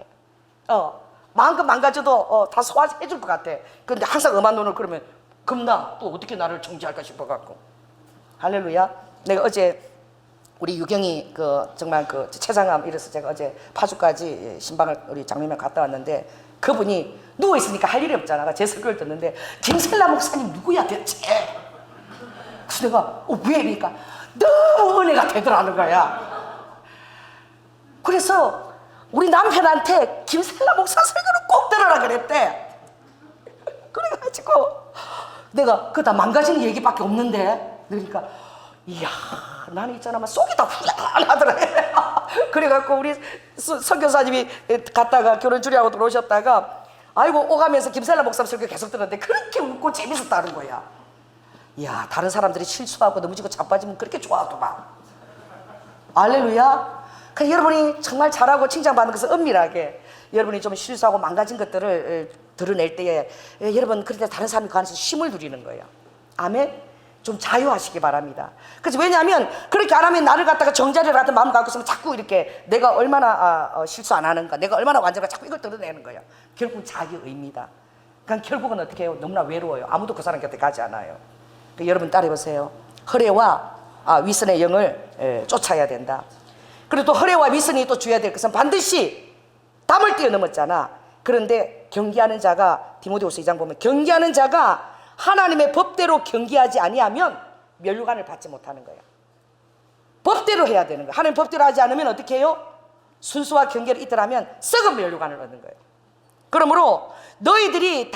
마음껏 망가져도 다 소화해 줄 것 같아. 근데 항상 엄한 눈을 그러면 겁나 또 어떻게 나를 정지할까 싶어갖고. 할렐루야. 내가 어제 우리 유경이 정말 췌장암 이래서 제가 어제 파주까지 신방을 우리 장로님 갔다 왔는데, 그분이 누워있으니까 할 일이 없잖아. 제 설교를 듣는데 김셀라 목사님 누구야 대체? 그래서 내가 왜? 그러니까 너무 은혜가 되더라는 거야. 그래서 우리 남편한테 김셀라 목사 설교를 꼭 들으라 그랬대. 그래가지고 내가 그거 다 망가지는 얘기밖에 없는데, 그러니까 이야, 나는 있잖아 막 속이 다 후련하더라. 그래갖고 우리 선교사님이 갔다가 결혼 주례하고 들어오셨다가 아이고 오가면서 김셀라 목사 설교 계속 들었는데 그렇게 웃고 재밌었다는 거야. 이야, 다른 사람들이 실수하고 넘어지고 자빠지면 그렇게 좋아하더만. 알렐루야. 그러니까 여러분이 정말 잘하고 칭찬받는 것은 은밀하게, 여러분이 좀 실수하고 망가진 것들을 드러낼 때에 여러분 그럴 때 다른 사람이 그 안에서 힘을 누리는 거예요. 아멘. 좀 자유하시기 바랍니다. 그래서 왜냐하면 그렇게 안 하면 나를 갖다가 정자를 같은 마음을 갖고 있으면 자꾸 이렇게 내가 얼마나 실수 안 하는가, 내가 얼마나 완전한가 자꾸 이걸 드러내는 거예요. 결국은 자기의입니다. 그러니까 결국은 어떻게 해요? 너무나 외로워요. 아무도 그 사람 곁에 가지 않아요. 그러니까 여러분 따라해보세요. 허례와 위선의 영을 쫓아야 된다. 그리고 또 허례와 위선이 또 주어야 될 것은 반드시 담을 뛰어넘었잖아. 그런데 경계하는 자가, 디모데후서 2장 보면 경계하는 자가 하나님의 법대로 경계하지 아니하면 면류관을 받지 못하는 거예요. 법대로 해야 되는 거예요. 하나님 법대로 하지 않으면 어떻게 해요? 순수와 경계를 잇더라면 썩은 면류관을 얻는 거예요. 그러므로 너희들이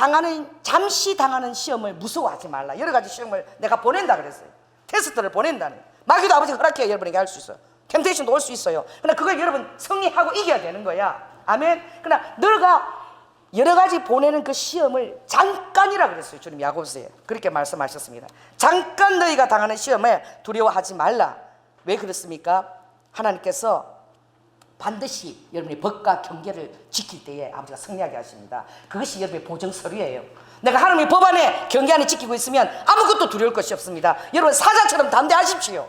잠시 당하는 시험을 무서워하지 말라. 여러 가지 시험을 내가 보낸다 그랬어요. 테스트를 보낸다는. 마귀도 아버지가 허락해야 여러분에게 할 수 있어요. 템테이션도 올 수 있어요. 그러나 그걸 여러분 승리하고 이겨야 되는 거야. 아멘. 그러나 너가 여러 가지 보내는 그 시험을 잠깐이라 그랬어요. 주님 야고보서에 그렇게 말씀하셨습니다. 잠깐 너희가 당하는 시험에 두려워하지 말라. 왜 그렇습니까? 하나님께서 반드시 여러분의 법과 경계를 지킬 때에 아버지가 승리하게 하십니다. 그것이 여러분의 보증서류예요. 내가 하나님의 법 안에 경계 안에 지키고 있으면 아무것도 두려울 것이 없습니다. 여러분 사자처럼 담대하십시오.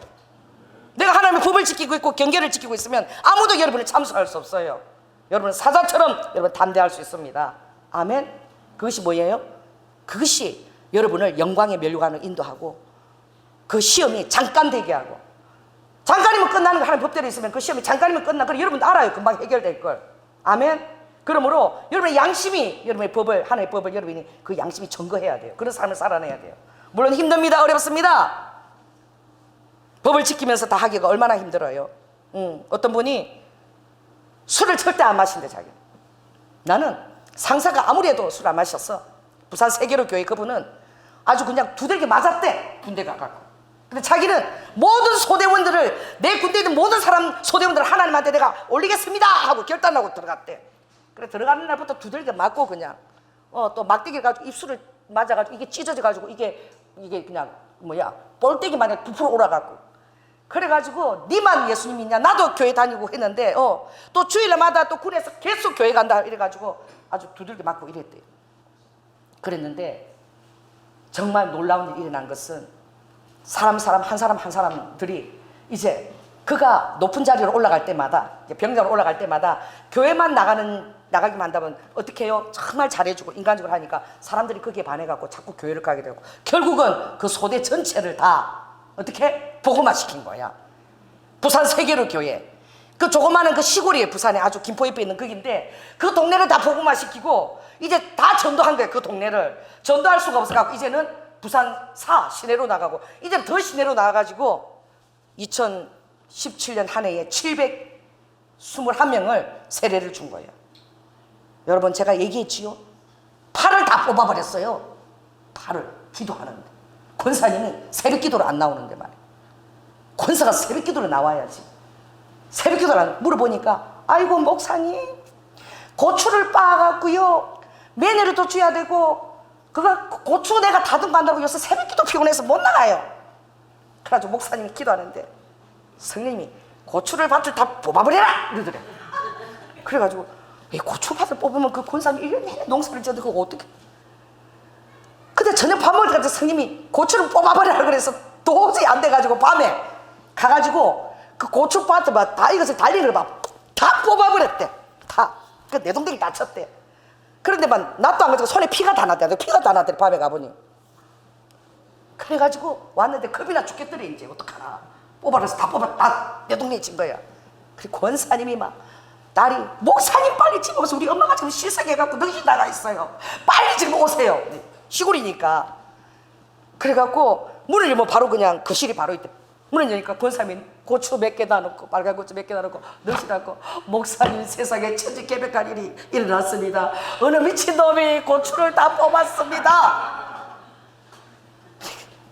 내가 하나님의 법을 지키고 있고 경계를 지키고 있으면 아무도 여러분을 참수할 수 없어요. 여러분 사자처럼 여러분 담대할 수 있습니다. 아멘. 그것이 뭐예요? 그것이 여러분을 영광의 면류관으로 인도하고 그 시험이 잠깐 되게 하고, 잠깐이면 끝나는 거 하나님 법대로 있으면 그 시험이 잠깐이면 끝나. 그럼 여러분 알아요. 금방 해결될 걸. 아멘. 그러므로 여러분의 양심이, 여러분의 법을, 하나님의 법을 여러분이 그 양심이 증거해야 돼요. 그런 삶을 살아내야 돼요. 물론 힘듭니다. 어렵습니다. 법을 지키면서 다 하기가 얼마나 힘들어요. 어떤 분이 술을 절대 안 마신대. 자기 나는 상사가 아무리 해도 술 안 마셨어. 부산 세계로 교회 그분은 아주 그냥 두들겨 맞았대. 군대 가갖고. 근데 자기는 모든 소대원들을, 내 군대에 있는 모든 소대원들을 하나님한테 내가 올리겠습니다 하고 결단하고 들어갔대. 그래 들어가는 날부터 두들겨 맞고 그냥 또 막대기를 가지고 입술을 맞아가지고 이게 찢어져가지고 이게 그냥 볼때기 마냥 부풀어 오라갖고. 그래가지고 니만 예수님 믿냐? 나도 교회 다니고 했는데 또 주일마다 또 군에서 계속 교회 간다 이래가지고 아주 두들겨 맞고 이랬대요. 그랬는데 정말 놀라운 일이 일어난 것은 한 사람들이 이제 그가 높은 자리로 올라갈 때마다, 병장으로 올라갈 때마다 교회만 나가기만 한다면 어떻게 해요? 정말 잘해주고 인간적으로 하니까 사람들이 거기에 반해갖고 자꾸 교회를 가게 되고 결국은 그 소대 전체를 다 어떻게 복음화시킨 거야. 부산 세계로 교회, 그 조그마한 그 시골이에요. 부산에 아주 김포 옆에 있는 거기인데 그 동네를 다 복음화시키고 이제 다 전도한 거예요. 그 동네를 전도할 수가 없어갖고 이제는 부산 시내로 나가고 이제 더 시내로 나가가지고 2017년 한 해에 721명을 세례를 준 거예요. 여러분 제가 얘기했지요. 팔을 다 뽑아버렸어요. 팔을 기도하는데 권사님이 새벽 기도로 안 나오는데 말이에요. 권사가 새벽 기도로 나와야지. 새벽기도를 물어보니까 아이고 목사님 고추를 빻아갖고요 메뉴를 줘야 되고 그거 고추 내가 다듬고 한다고 요새 새벽기도 피곤해서 못 나가요. 그래가지고 목사님이 기도하는데 성령님이 고추를 밭을 다 뽑아버려라 이러더래. 그래가지고 이 고추밭을 뽑으면 그 권사님이 이렇게 농사를 지어도 그거 어떻게. 근데 저녁 밥 먹을 때까지 성님이 고추를 뽑아버려라 그래서 도저히 안 돼가지고 밤에 가가지고 그 고추밭을 다 이것을 달리를 다 뽑아버렸대. 다. 그 내동댕이 다쳤대. 그런데 낫도 안 가지고 손에 피가 다 났대. 피가 다 났대 밤에 가보니. 그래가지고 왔는데 겁이나 죽겠더래. 이제 어떡하나. 뽑아서 다 다 내동댕이 친 거야. 그리고 권사님이 딸이 목사님 빨리 집에 오세요. 우리 엄마가 지금 실상해갖고 넋이 나가 있어요. 빨리 지금 오세요. 시골이니까. 그래갖고 문을 열면 바로 그냥 거실이 바로 있대. 문을 여니까 권사님이 고추 몇 개다 넣고 빨간 고추 몇 개다 넣고 넋이 나고 목사님 세상에 천지개벽할 일이 일어났습니다. 어느 미친놈이 고추를 다 뽑았습니다.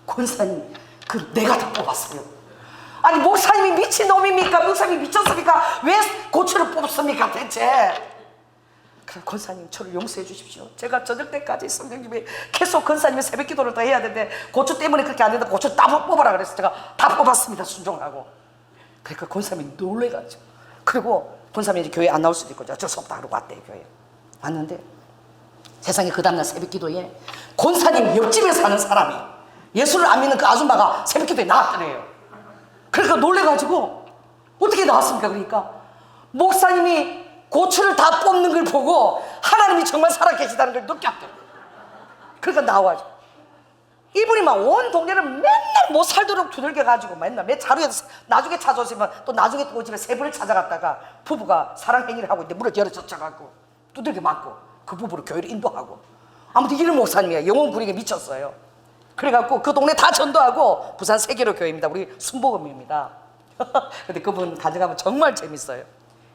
권사님 내가 다 뽑았어요. 아니 목사님이 미친놈입니까? 목사님이 미쳤습니까? 왜 고추를 뽑습니까 대체? 그럼 권사님 저를 용서해 주십시오. 제가 저녁 때까지 성령님이 계속 권사님이 새벽 기도를 더 해야 되는데 고추 때문에 그렇게 안 된다. 고추 다 뽑아라 그래서 제가 다 뽑았습니다. 순종하고. 그러니까 권사님이 놀래가지고. 그리고 권사님이 이제 교회 안 나올 수도 있고 어쩔 수 없다 그러고 왔대요. 교회 왔는데 세상에 그 다음날 새벽 기도에 권사님 옆집에 사는 사람이 예수를 안 믿는 그 아줌마가 새벽 기도에 나왔더래요. 그러니까 놀래가지고 어떻게 나왔습니까? 그러니까 목사님이 고추를 다 뽑는 걸 보고 하나님이 정말 살아계시다는 걸 느꼈대. 그러니까 나와가지고 이분이 온 동네를 맨날 못 살도록 두들겨가지고 맨날 매 자루에서 나중에 찾아오시면 또 나중에 또 집에 세 번을 찾아갔다가 부부가 사랑행위를 하고 있는데 문을 열어 젖혀갖고 두들겨 맞고 그 부부를 교회를 인도하고 아무튼 이런 목사님이야. 영혼 구리게 미쳤어요. 그래갖고 그 동네 다 전도하고 부산 세계로 교회입니다. 우리 순복음입니다. 근데 그분 가져가면 정말 재밌어요.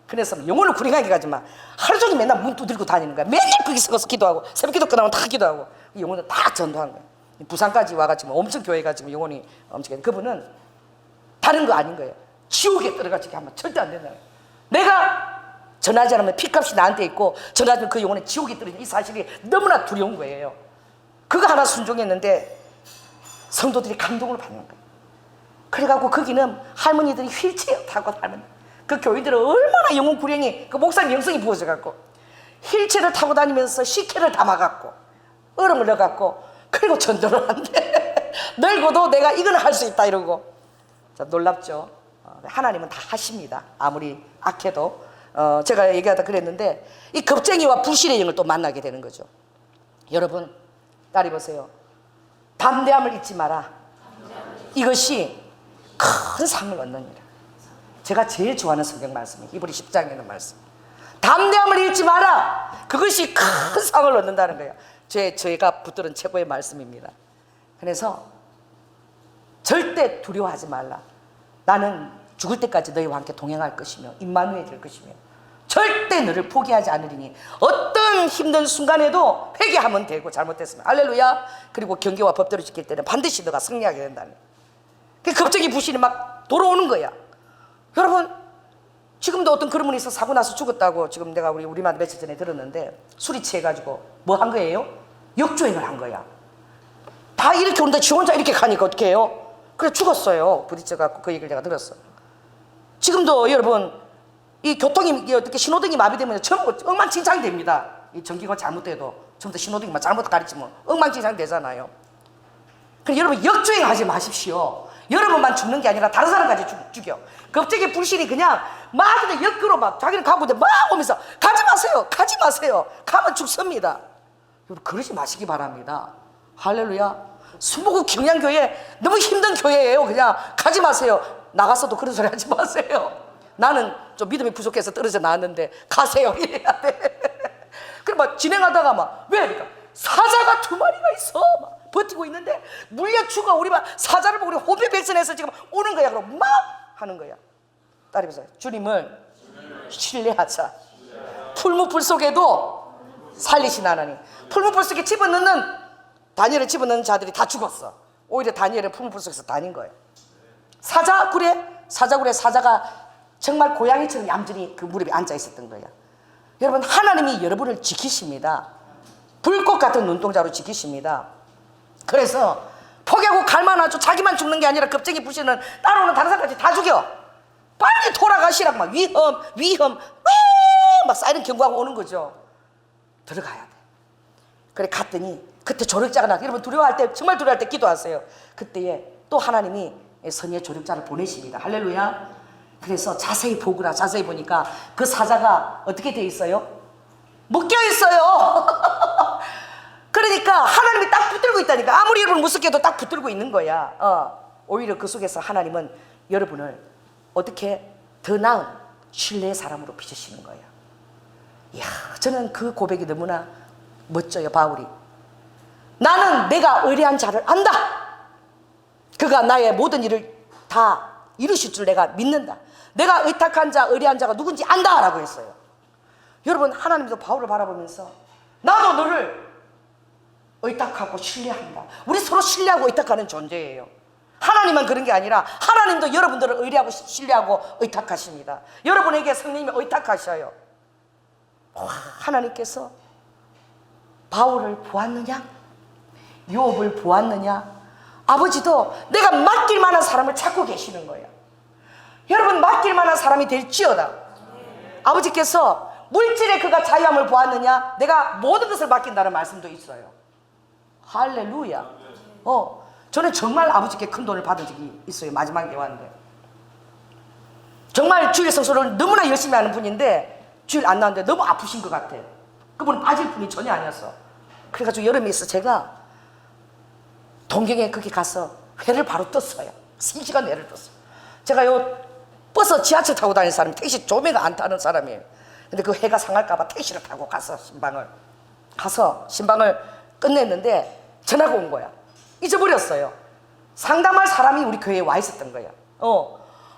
그래서 영혼을 구리하게 가지만 하루 종일 맨날 문 두드리고 다니는 거야. 맨날 거기 서서 기도하고 새벽 기도 끝나면 다 기도하고 영혼을 다 전도한 거야. 부산까지 와가지고 엄청 교회가 지금 영혼이 엄청. 그분은 다른 거 아닌 거예요. 지옥에 들어가지게 하면 절대 안 된다. 내가 전하지 않으면 피값이 나한테 있고 전하지 그 영혼에 지옥에 떨어진 이 사실이 너무나 두려운 거예요. 그거 하나 순종했는데 성도들이 감동을 받는 거예요. 그래갖고 거기는 할머니들이 휠체어 타고 할머니 그 교인들은 얼마나 영혼 구령이 그 목사님 영성이 부어져갖고 휠체어를 타고 다니면서 식혜를 담아갖고 얼음을 넣어갖고 그리고 전도를 한대. 늙어도 내가 이걸 할 수 있다 이러고. 자, 놀랍죠. 하나님은 다 하십니다. 아무리 악해도. 제가 얘기하다 그랬는데 이 겁쟁이와 불신의 영을 또 만나게 되는 거죠. 여러분 딸이 보세요. 담대함을 잊지 마라. 이것이 큰 상을 얻느니라. 제가 제일 좋아하는 성경 말씀이 히브리 10장에 있는 말씀. 담대함을 잃지 마라. 그것이 큰 상을 얻는다는 거예요. 저희가 붙들은 최고의 말씀입니다. 그래서 절대 두려워하지 말라. 나는 죽을 때까지 너희와 함께 동행할 것이며 임마누엘이 될 것이며 절대 너를 포기하지 않으리니 어떤 힘든 순간에도 회개하면 되고 잘못됐으면 할렐루야. 그리고 경계와 법대로 지킬 때는 반드시 너가 승리하게 된다는. 갑자기 불신이 막 돌아오는 거야. 여러분 지금도 어떤 그런 분이 있어 사고 나서 죽었다고 지금 내가 우리만 며칠 전에 들었는데 술이 취해가지고 뭐 한 거예요? 역주행을 한 거야. 다 이렇게 오는데 지 혼자 이렇게 가니까 어떻게 해요? 그래 죽었어요. 부딪혀갖고 그 얘기를 내가 들었어. 지금도 여러분 이 교통이 어떻게 신호등이 마비되면 전부 엉망진창이 됩니다. 이 전기가 잘못돼도 전부 신호등이 잘못 가리치면 엉망진창이 되잖아요. 그래 여러분 역주행하지 마십시오. 여러분만 죽는 게 아니라 다른 사람까지 죽여. 갑자기 불신이 그냥 막 그냥 역으로 막 자기는 가고 있는데 막 오면서 가지 마세요. 가지 마세요. 가면 죽습니다. 여러분 그러지 마시기 바랍니다. 할렐루야. 수목읍 경양교회 너무 힘든 교회예요. 그냥 가지 마세요. 나가서도 그런 소리 하지 마세요. 나는 좀 믿음이 부족해서 떨어져 나왔는데 가세요 이래야 돼. 그래 막 진행하다가 막 왜? 그러니까 사자가 2마리가 있어. 막 버티고 있는데 물려 죽어. 우리 막 사자를 보고 우리 호비백선에서 지금 오는 거야. 그럼 막 하는 거야. 딸이 보세요. 주님을 신뢰하자. 풀무불 속에도 살리신 하나님. 풀무불 속에 집어넣는 다니엘을 집어넣는 자들이 다 죽었어. 오히려 다니엘은 풀무불 속에서 다닌 거예요. 사자굴에 사자가 정말 고양이처럼 얌전히 그 무릎에 앉아 있었던 거야. 여러분, 하나님이 여러분을 지키십니다. 불꽃 같은 눈동자로 지키십니다. 그래서 포기하고 갈만하죠. 자기만 죽는 게 아니라 겁쟁이 부시는 따라오는 다른 사람까지 다 죽여. 빨리 돌아가시라고 막 위험 막 사이렌 경고하고 오는 거죠. 들어가야 돼. 그래 갔더니 그때 조력자가 나. 여러분, 두려워할 때, 정말 두려워할 때 기도하세요. 그때에 또 하나님이 선의의 조력자를 보내십니다. 할렐루야. 그래서 자세히 보거라. 자세히 보니까 그 사자가 어떻게 돼 있어요? 묶여 있어요. 그러니까 하나님이 딱 붙들고 있다니까. 아무리 여러분 무섭게도 딱 붙들고 있는 거야. 오히려 그 속에서 하나님은 여러분을 어떻게 더 나은 신뢰의 사람으로 빚으시는 거예요. 이야, 저는 그 고백이 너무나 멋져요. 바울이, 나는 내가 의뢰한 자를 안다. 그가 나의 모든 일을 다 이루실 줄 내가 믿는다. 내가 의탁한 자, 의뢰한 자가 누군지 안다 라고 했어요. 여러분, 하나님도 바울을 바라보면서 나도 너를 의탁하고 신뢰한다. 우리 서로 신뢰하고 의탁하는 존재예요. 하나님만 그런 게 아니라 하나님도 여러분들을 의뢰하고 신뢰하고 의탁하십니다. 여러분에게 성령님이 의탁하셔요. 하나님께서 바울을 보았느냐? 욥을 보았느냐? 아버지도 내가 맡길 만한 사람을 찾고 계시는 거예요. 여러분, 맡길 만한 사람이 될지어다. 아버지께서 물질에 그가 자유함을 보았느냐? 내가 모든 것을 맡긴다는 말씀도 있어요. 할렐루야. 저는 정말 아버지께 큰 돈을 받은 적이 있어요. 마지막에 왔는데 정말 주일 성수를 너무나 열심히 하는 분인데 주일 안 나왔는데 너무 아프신 것 같아. 그분은 빠질 분이 전혀 아니었어. 그래가지고 여름에 있어 제가 동경에 거기 가서 회를 바로 떴어요. 3시간 회를 떴어요. 제가 요 버스 지하철 타고 다니는 사람이, 택시 조매가 안 타는 사람이에요. 근데 그 회가 상할까봐 택시를 타고 가서 신방을 끝냈는데 전화가 온 거야. 잊어버렸어요. 상담할 사람이 우리 교회에 와 있었던 거야.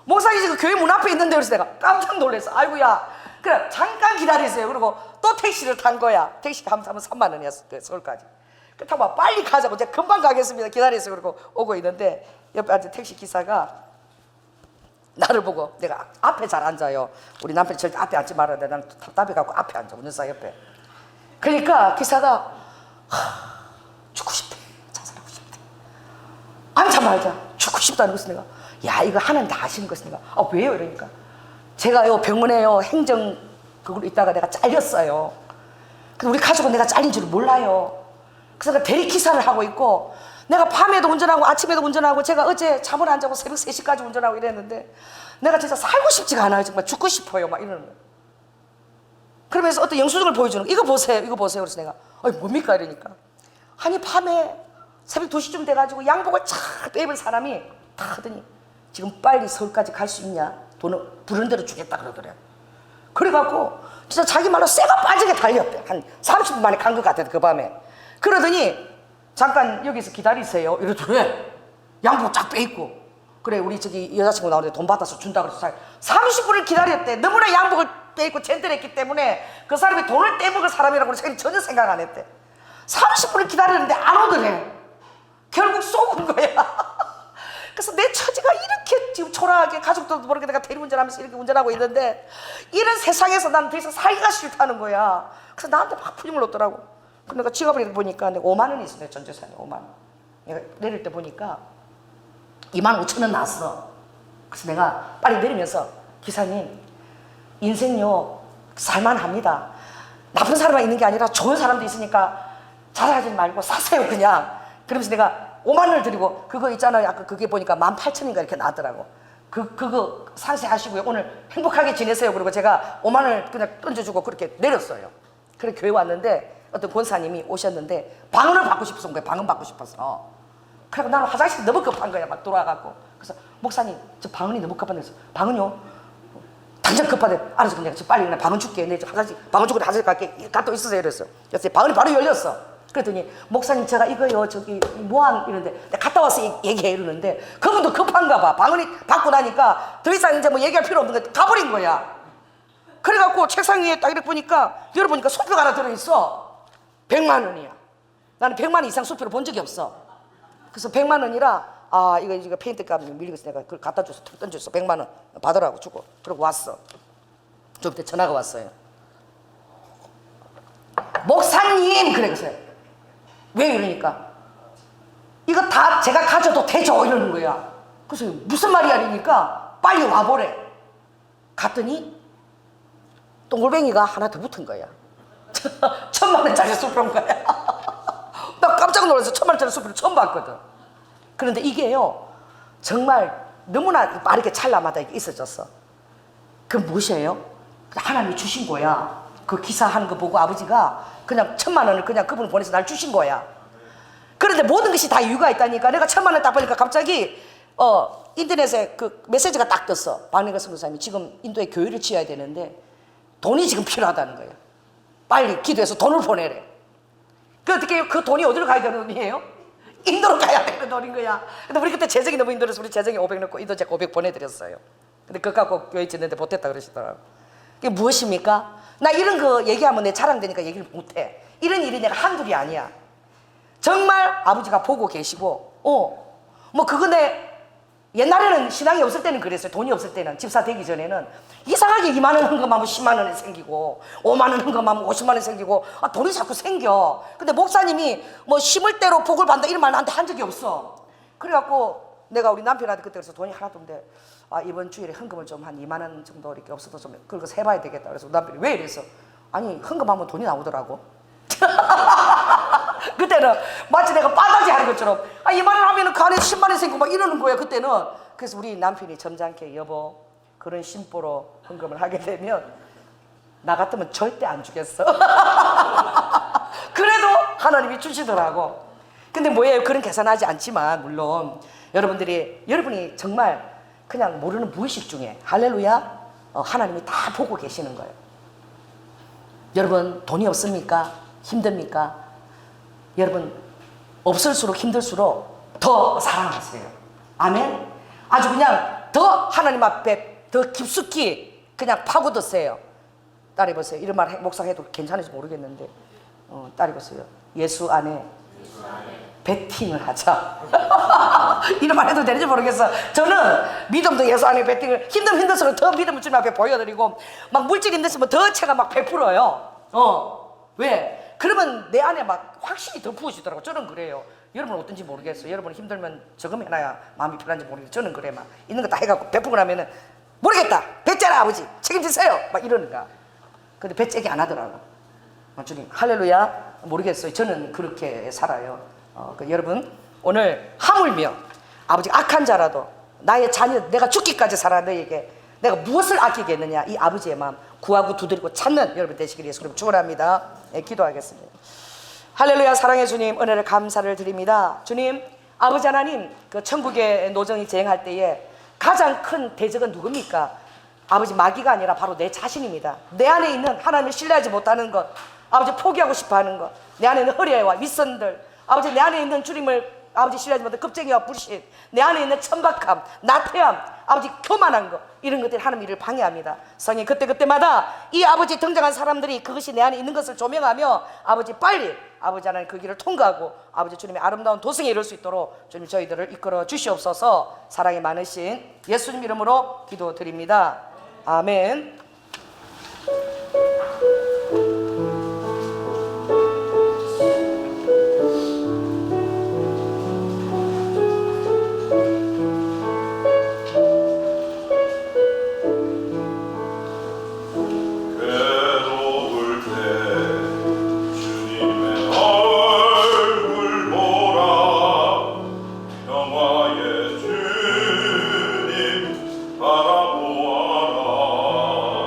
목사님 지금 교회 문 앞에 있는데. 그래서 내가 깜짝 놀랐어. 아이고야, 그래 잠깐 기다리세요. 그리고 또 택시를 탄 거야. 택시가 하면 3만 원이었어. 서울까지. 그렇다고 빨리 가자고. 제가 금방 가겠습니다. 기다리세요. 그러고 오고 있는데 옆에 앉은 택시 기사가 나를 보고, 내가 앞에 잘 앉아요. 우리 남편이 절대 앞에 앉지 말아야 돼. 나는 답답해갖고 앞에 앉아. 운전사 옆에. 그러니까 기사가 죽고 싶대. 자살하고 싶대. 앉아 말자. 죽고 싶다는 것은 내가, 야, 이거 하나님 다 하시는 것은 내가, 왜요? 이러니까 제가요 병원에요 행정 그걸로 있다가 내가 잘렸어요. 근데 우리 가족은 내가 잘린 줄 몰라요. 그래서 내가 대리기사를 하고 있고, 내가 밤에도 운전하고 아침에도 운전하고, 제가 어제 잠을 안 자고 새벽 3시까지 운전하고 이랬는데 내가 진짜 살고 싶지가 않아요. 정말 죽고 싶어요. 막 이러는 거예요. 그러면서 어떤 영수증을 보여주는 거예요. 이거 보세요. 이거 보세요. 그래서 내가 뭡니까? 이러니까, 아니 밤에 새벽 2시쯤 돼가지고 양복을 착 빼입은 사람이 다 하더니 지금 빨리 서울까지 갈 수 있냐? 돈을 부르는 대로 주겠다 그러더래요. 그래갖고 진짜 자기 말로 쇠가 빠지게 달렸대. 한 30분 만에 간 것 같아요. 그 밤에. 그러더니 잠깐 여기서 기다리세요. 이러더래. 양복 쫙 빼입고. 그래, 우리 저기 여자친구 나오는데 돈 받아서 준다 그래서 30분을 기다렸대. 너무나 양복을 빼입고 젠틀했기 때문에 그 사람이 돈을 떼먹을 사람이라고 자기는 전혀 생각 안 했대. 30분을 기다렸는데 안 오더래. 결국 쏘은 거야. 그래서 내 처지가 이렇게 지금 초라하게, 가족들도 모르게 내가 대리운전하면서 이렇게 운전하고 있는데, 이런 세상에서 난 더 이상 살기가 싫다는 거야. 그래서 나한테 막 풀림을 놓더라고. 그래서 내가 지갑을 이렇게 보니까 5만 원이 있어. 내 전 재산이 5만 원. 내가 내릴 때 보니까 2만 5천 원 나왔어. 그래서 내가 빨리 내리면서, 기사님, 인생요 살만합니다. 나쁜 사람만 있는 게 아니라 좋은 사람도 있으니까 자살하지 말고 사세요 그냥. 그러면서 내가 5만 원을 드리고, 그거 있잖아요. 아까 그게 보니까 18,000원인가 이렇게 나왔더라고. 그거 상세하시고요. 오늘 행복하게 지내세요. 그리고 제가 5만 원을 그냥 던져주고 그렇게 내렸어요. 그래 교회 왔는데 어떤 권사님이 오셨는데 방언을 받고 싶어서 온 거예요. 방언 받고 싶어서. 그래서 나는 화장실이 너무 급한 거야. 막 돌아가고. 그래서 목사님, 저 방언이 너무 급한데. 방언요? 당장 급하대. 알아서 그냥 저 빨리 그냥 방언 줄게. 내 화장실, 방언 주고 화장실 갈게. 갔다 있으세요. 이랬어. 그래서 방언이 바로 열렸어. 그랬더니, 목사님 제가 이거요 저기 뭐한 이러는데, 내가 갔다 와서 얘기해 이러는데, 그분도 급한가 봐. 방언이 받고 나니까 더 이상 이제 뭐 얘기할 필요 없는 거 가버린 거야. 그래갖고 책상 위에 딱 이렇게 보니까, 열어보니까 수표가 하나 들어있어. 100만 원이야. 나는 100만 원 이상 수표를 본 적이 없어. 그래서 100만 원이라 아 이거 페인트값 밀리고 있어. 내가 그걸 갖다 줘서 툭 던졌어. 100만 원 받으라고 주고. 그리고 왔어. 좀 이때 전화가 왔어요. 목사님 그래서요. 왜 이러니까 이거 다 제가 가져도 되죠 이러는 거야. 그래서 무슨 말이야 이러니까 빨리 와보래. 갔더니 동글뱅이가 하나 더 붙은 거야. 1,000만 원짜리 수표인 거야. 나 깜짝 놀라서 1,000만 원짜리 수표를 처음 봤거든. 그런데 이게요 정말 너무나 빠르게 찰나마다 있어졌어. 그 무엇이에요? 하나님이 주신 거야. 그 기사하는 거 보고 아버지가 그냥 1,000만 원을 그냥 그분을 보내서 날 주신 거야. 그런데 모든 것이 다 이유가 있다니까. 내가 1,000만 원 딱 보니까 갑자기 인터넷에 그 메시지가 딱 떴어. 박래가 선교사님이 지금 인도에 교회를 지어야 되는데 돈이 지금 필요하다는 거예요. 빨리 기도해서 돈을 보내래. 그 어떻게 그 돈이 어디로 가야 되는 돈이에요? 인도로 가야 되는 돈인 거야. 근데 우리 그때 재정이 너무 힘들어서 우리 재정에 500 넣고 인도 제가 500 보내드렸어요. 근데 그거 갖고 교회 짓는데 못했다 그러시더라고. 그게 무엇입니까? 나 이런 거 얘기하면 내 자랑되니까 얘기를 못해. 이런 일이 내가 한둘이 아니야. 정말 아버지가 보고 계시고 뭐 그거 내 옛날에는 신앙이 없을 때는 그랬어요. 돈이 없을 때는 집사 되기 전에는 이상하게 2만 원 한 것만 10만 원이 생기고 5만 원 한 것만 50만 원이 생기고 돈이 자꾸 생겨. 근데 목사님이 뭐 심을 대로 복을 받는다 이런 말 나한테 한 적이 없어. 그래갖고 내가 우리 남편한테 그때 그래서 돈이 하나도 없는데 이번 주일에 헌금을 좀 한 2만 원 정도 이렇게 없어도 좀 그거 해봐야 되겠다. 그래서 남편이 왜 이래서 아니 헌금하면 돈이 나오더라고. 그때는 마치 내가 빠다지 하는 것처럼 2만 원 하면은 그 안에 10만 원 생기고 막 이러는 거야 그때는. 그래서 우리 남편이 점잖게 여보 그런 심보로 헌금을 하게 되면 나 같으면 절대 안 주겠어. 그래도 하나님이 주시더라고. 근데 뭐예요? 그런 계산하지 않지만 물론 여러분이 정말 그냥 모르는 무의식 중에 할렐루야 하나님이 다 보고 계시는 거예요. 여러분 돈이 없습니까? 힘듭니까? 여러분 없을수록 힘들수록 더 사랑하세요. 아멘. 아주 그냥 더 하나님 앞에 더 깊숙이 그냥 파고드세요. 따라해보세요. 이런 말 목사해도 괜찮을지 모르겠는데 따라해보세요. 예수 안에 베팅을 하자. 이런 말 해도 되는지 모르겠어. 저는 믿음도 예수 안에 베팅을 힘들수록 더 믿음을 주님 앞에 보여드리고 막 물질 힘들으면 더 제가 막 베풀어요. 왜? 그러면 내 안에 막 확신이 더 부어지더라고. 저는 그래요. 여러분은 어떤지 모르겠어요. 여러분 힘들면 저금 해놔야 마음이 편한지 모르겠어요. 저는 그래. 막 있는 거 다 해갖고 베푸고 나면은 모르겠다. 뱉잖아 아버지. 책임지세요. 막 이러는가. 근데 뱉재기 안 하더라고. 주님 할렐루야. 모르겠어요. 저는 그렇게 살아요. 여러분 오늘 하물며 아버지 악한 자라도 나의 자녀 내가 죽기까지 살아 너에게 내가 무엇을 아끼겠느냐 이 아버지의 마음 구하고 두드리고 찾는 여러분 되시기를 예수 그리스도로 축원합니다. 네, 기도하겠습니다. 할렐루야. 사랑의 주님 은혜를 감사를 드립니다. 주님 아버지 하나님 그 천국의 노정이 재행할 때에 가장 큰 대적은 누굽니까? 아버지 마귀가 아니라 바로 내 자신입니다. 내 안에 있는 하나님을 신뢰하지 못하는 것 아버지 포기하고 싶어하는 것 내 안에 있는 허례와 윗선들 아버지 내 안에 있는 주님을 아버지 신뢰하지 못하는 겁쟁이와 불신 내 안에 있는 천박함 나태함 아버지 교만한 것 이런 것들이 하나님 일을 방해합니다. 성령 그때마다 이 아버지 등장한 사람들이 그것이 내 안에 있는 것을 조명하며 아버지 빨리 아버지 하나님 그 길을 통과하고 아버지 주님의 아름다운 도성에 이룰 수 있도록 주님 저희들을 이끌어 주시옵소서. 사랑이 많으신 예수님 이름으로 기도드립니다. 아멘. 바라보아라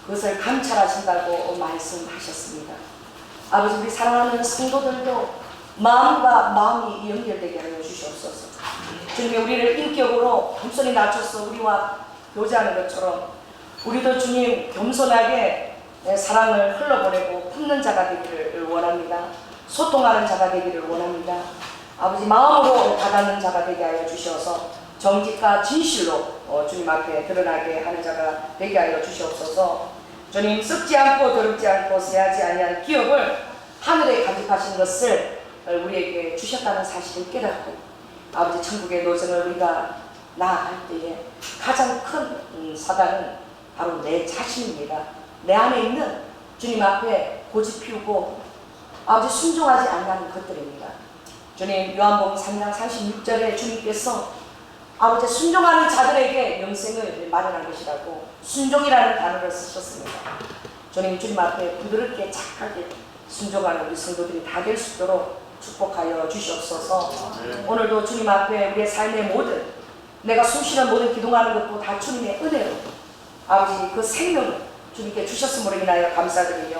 그것을 감찰하신다고 말씀하셨습니다. 아버지, 우리 사랑하는 성도들도 마음과 마음이 연결되게 하여 주시옵소서. 주님이 우리를 인격으로 겸손히 낮춰서 우리와 교제하는 것처럼 우리도 주님 겸손하게 사랑을 흘러보내고 품는 자가 되기를 원합니다. 소통하는 자가 되기를 원합니다. 아버지, 마음으로 다가는 자가 되게 하여 주셔서 정직과 진실로 주님 앞에 드러나게 하는 자가 되게 하여 주시옵소서. 주님, 썩지 않고 더럽지 않고 쇠하지 아니한 기업을 하늘에 간직하신 것을 우리에게 주셨다는 사실을 깨닫고 아버지, 천국의 노정을 우리가 나아갈 때에 가장 큰 사단은 바로 내 자신입니다. 내 안에 있는 주님 앞에 고집 피우고 아버지 순종하지 않는 것들입니다. 주님, 요한복음 3장 36절에 주님께서 아버지 순종하는 자들에게 영생을 마련한 것이라고 순종이라는 단어를 쓰셨습니다. 주님, 주님 앞에 부드럽게 착하게 순종하는 우리 성도들이 다 될 수 있도록 축복하여 주시옵소서. 오늘도 주님 앞에 우리의 삶의 모든 내가 숨쉬는 모든 기도하는 것도 다 주님의 은혜로 아버지 그 생명을 주님께 주셨음으로 인하여 감사드리며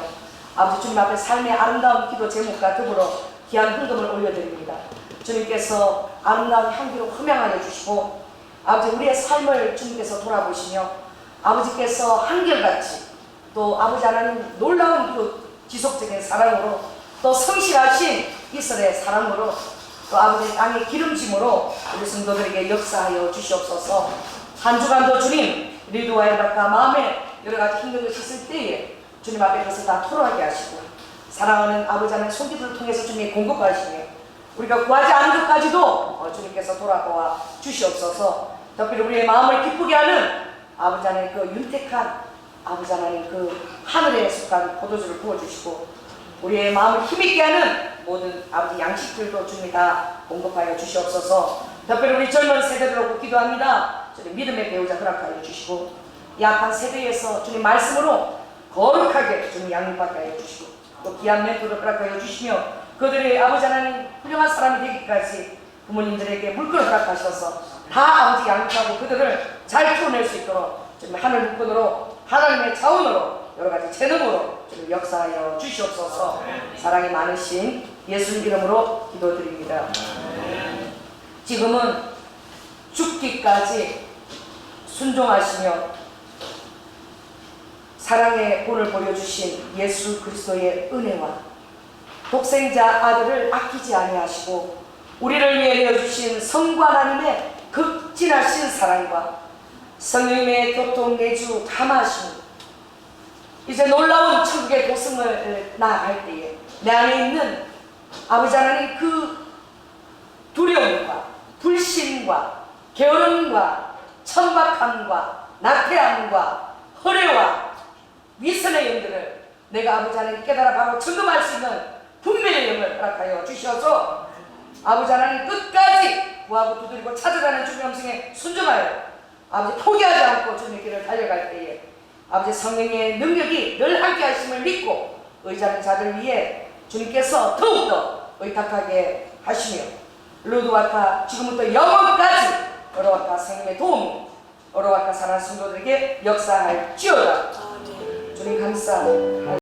아버지 주님 앞에 삶의 아름다운 기도 제목과 더불어 귀한 헌금을 올려드립니다. 주님께서 아름다운 향기로 흠양하여 주시고 아버지 우리의 삶을 주님께서 돌아보시며 아버지께서 한결같이 또 아버지 하나님 놀라운 그 지속적인 사랑으로 또 성실하신 이스라엘의 사랑으로 또 아버지 땅의 기름짐으로 우리 성도들에게 역사하여 주시옵소서. 한 주간도 주님 리드와 엘바카 마음에 여러 가지 힘든 것이 있을 때에 주님 앞에 그것을 다 토로하게 하시고 사랑하는 아버지 하나님 손길을 통해서 주님이 공급하시며 우리가 구하지 않은 것까지도 주님께서 돌아보아 주시옵소서. 특별히 우리의 마음을 기쁘게 하는 아버지 하나님 그 윤택한 아버지 하나님 그 하늘에 속한 포도주를 부어주시고 우리의 마음을 힘있게 하는 모든 아버지 양식들도 주님이 다 공급하여 주시옵소서. 특별히 우리 젊은 세대들하고 기도합니다. 주님 믿음의 배우자 허락하여 주시고 약한 세대에서 주님 말씀으로 거룩하게 주님 양육받게 하여 주시고 또 귀한 멘토를 허락하여 주시며 그들의 아버지 하나님 훌륭한 사람이 되기까지 부모님들에게 물건을 허락하셔서 다 아버지 양육하고 그들을 잘 키워낼 수 있도록 주님 하늘 물건으로 하나님의 자원으로 여러가지 재능으로 주님 역사하여 주시옵소서. 사랑이 많으신 예수님 이름으로 기도드립니다. 지금은 죽기까지 순종하시며 사랑의 본을 보여주신 예수 그리스도의 은혜와 독생자 아들을 아끼지 아니하시고 우리를 위해 내어주신 성부 하나님의 극진하신 사랑과 성령님의 교통 내주 감하심 이제 놀라운 천국의 도승을 나아갈 때에 내 안에 있는 아버지 하나님 그 두려움과 불신과 게으름과 천박함과 나태함과 허례와 위선의 영들을 내가 아버지 하나님 깨달아 바로 점검할 수 있는 분별의 영을 허락하여 주셔서 아버지 하나님 끝까지 구하고 두드리고 찾아가는 주님 음성에 순종하여 아버지 포기하지 않고 주님의 길을 달려갈 때에 아버지 성령의 능력이 늘 함께 하심을 믿고 의지하는 자들 위해 주님께서 더욱더 의탁하게 하시며 루드와카 지금부터 영원까지 어로와카 성령의 도움 어로와카 사랑하는 성도들에게 역사할지어다. 주님 감사